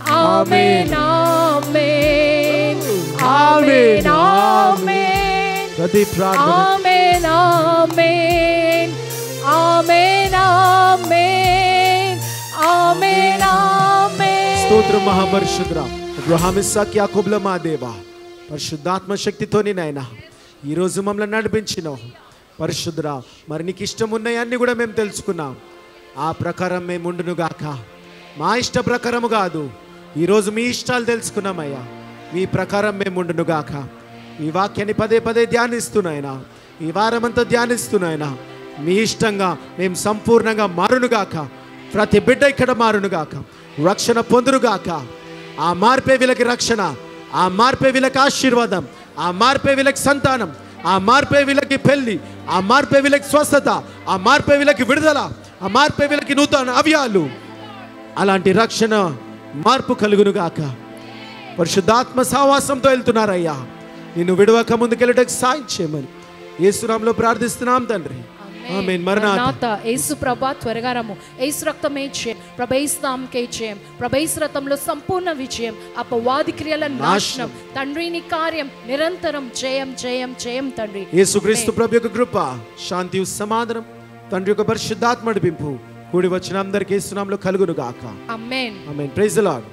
Amen. Amen. Amen. Amen. ప్రతి ప్రార్థన Amen. Amen. Amen. Amen. Amen. Amen. స్తోత్రం మహాపరిశుద్ర అబ్రహాము ఇస్సాకు యాకోబుల మా దేవా, పరిశుద్ధాత్మ శక్తితోని నాయనా ఈరోజు మమ్మల్ని నడిపించినావు పరిశుద్ర. మరి నీకు ఇష్టం ఉన్నాయన్నీ కూడా మేము తెలుసుకున్నాం, ఆ ప్రకారం మేము ఉండునుగాక. మా ఇష్ట ప్రకారము కాదు, ఈరోజు మీ ఇష్టాలు తెలుసుకున్నామయ్యా, మీ ప్రకారం మేము ఉండునుగాక. ఈ వాక్యాన్ని పదే పదే ధ్యానిస్తున్నాయినా, ఈ వారమంతా ధ్యానిస్తున్నాయినా, మీ ఇష్టంగా మేము సంపూర్ణంగా మారునుగాక. ప్రతి బిడ్డ ఇక్కడ మారునుగాక, రక్షణ పొందునుగాక. ఆ మార్పే వీళ్ళకి రక్షణ, ఆ మార్పే వీళ్ళకి ఆశీర్వాదం, ఆ మార్పే వీళ్ళకి సంతానం, ఆ మార్పే వీళ్ళకి పెళ్లి, ఆ మార్పే వీళ్ళకి స్వస్థత, ఆ మార్పే వీళ్ళకి విడుదల, ఆ మార్పే వీళ్ళకి నూతన అవ్యాలు, అలాంటి రక్షణ మార్పు కలుగును గాక. పరిశుద్ధాత్మ సహవాసంతో వెళ్తున్నారయ్యా, నిన్ను విడవక ముందుకెళ్ళడానికి సాయం చేయమని యేసునామములో ప్రార్థిస్తున్నాం తండ్రి. ఆమేన్. మరణాతా. యేసు ప్రభా త్వరగా రమ్ము. యేసు రక్తమే జయం, ప్రభు యేసు నామకే జయం, ప్రభు యేసు రక్తంలో సంపూర్ణ విజయం, అపవాది క్రియల నాశనం. తండ్రి నీ కార్యం నిరంతరం జయం జయం జయం తండ్రి. యేసుక్రీస్తు ప్రభు యొక్క కృప, శాంతి, సమాధానం, తండ్రి యొక్క పరిశుద్ధాత్మ నడిపింపు కూడి వచ్చిన అందరికీ యేసు నామములో కలుగును గాక. Amen. Amen. Praise the lord.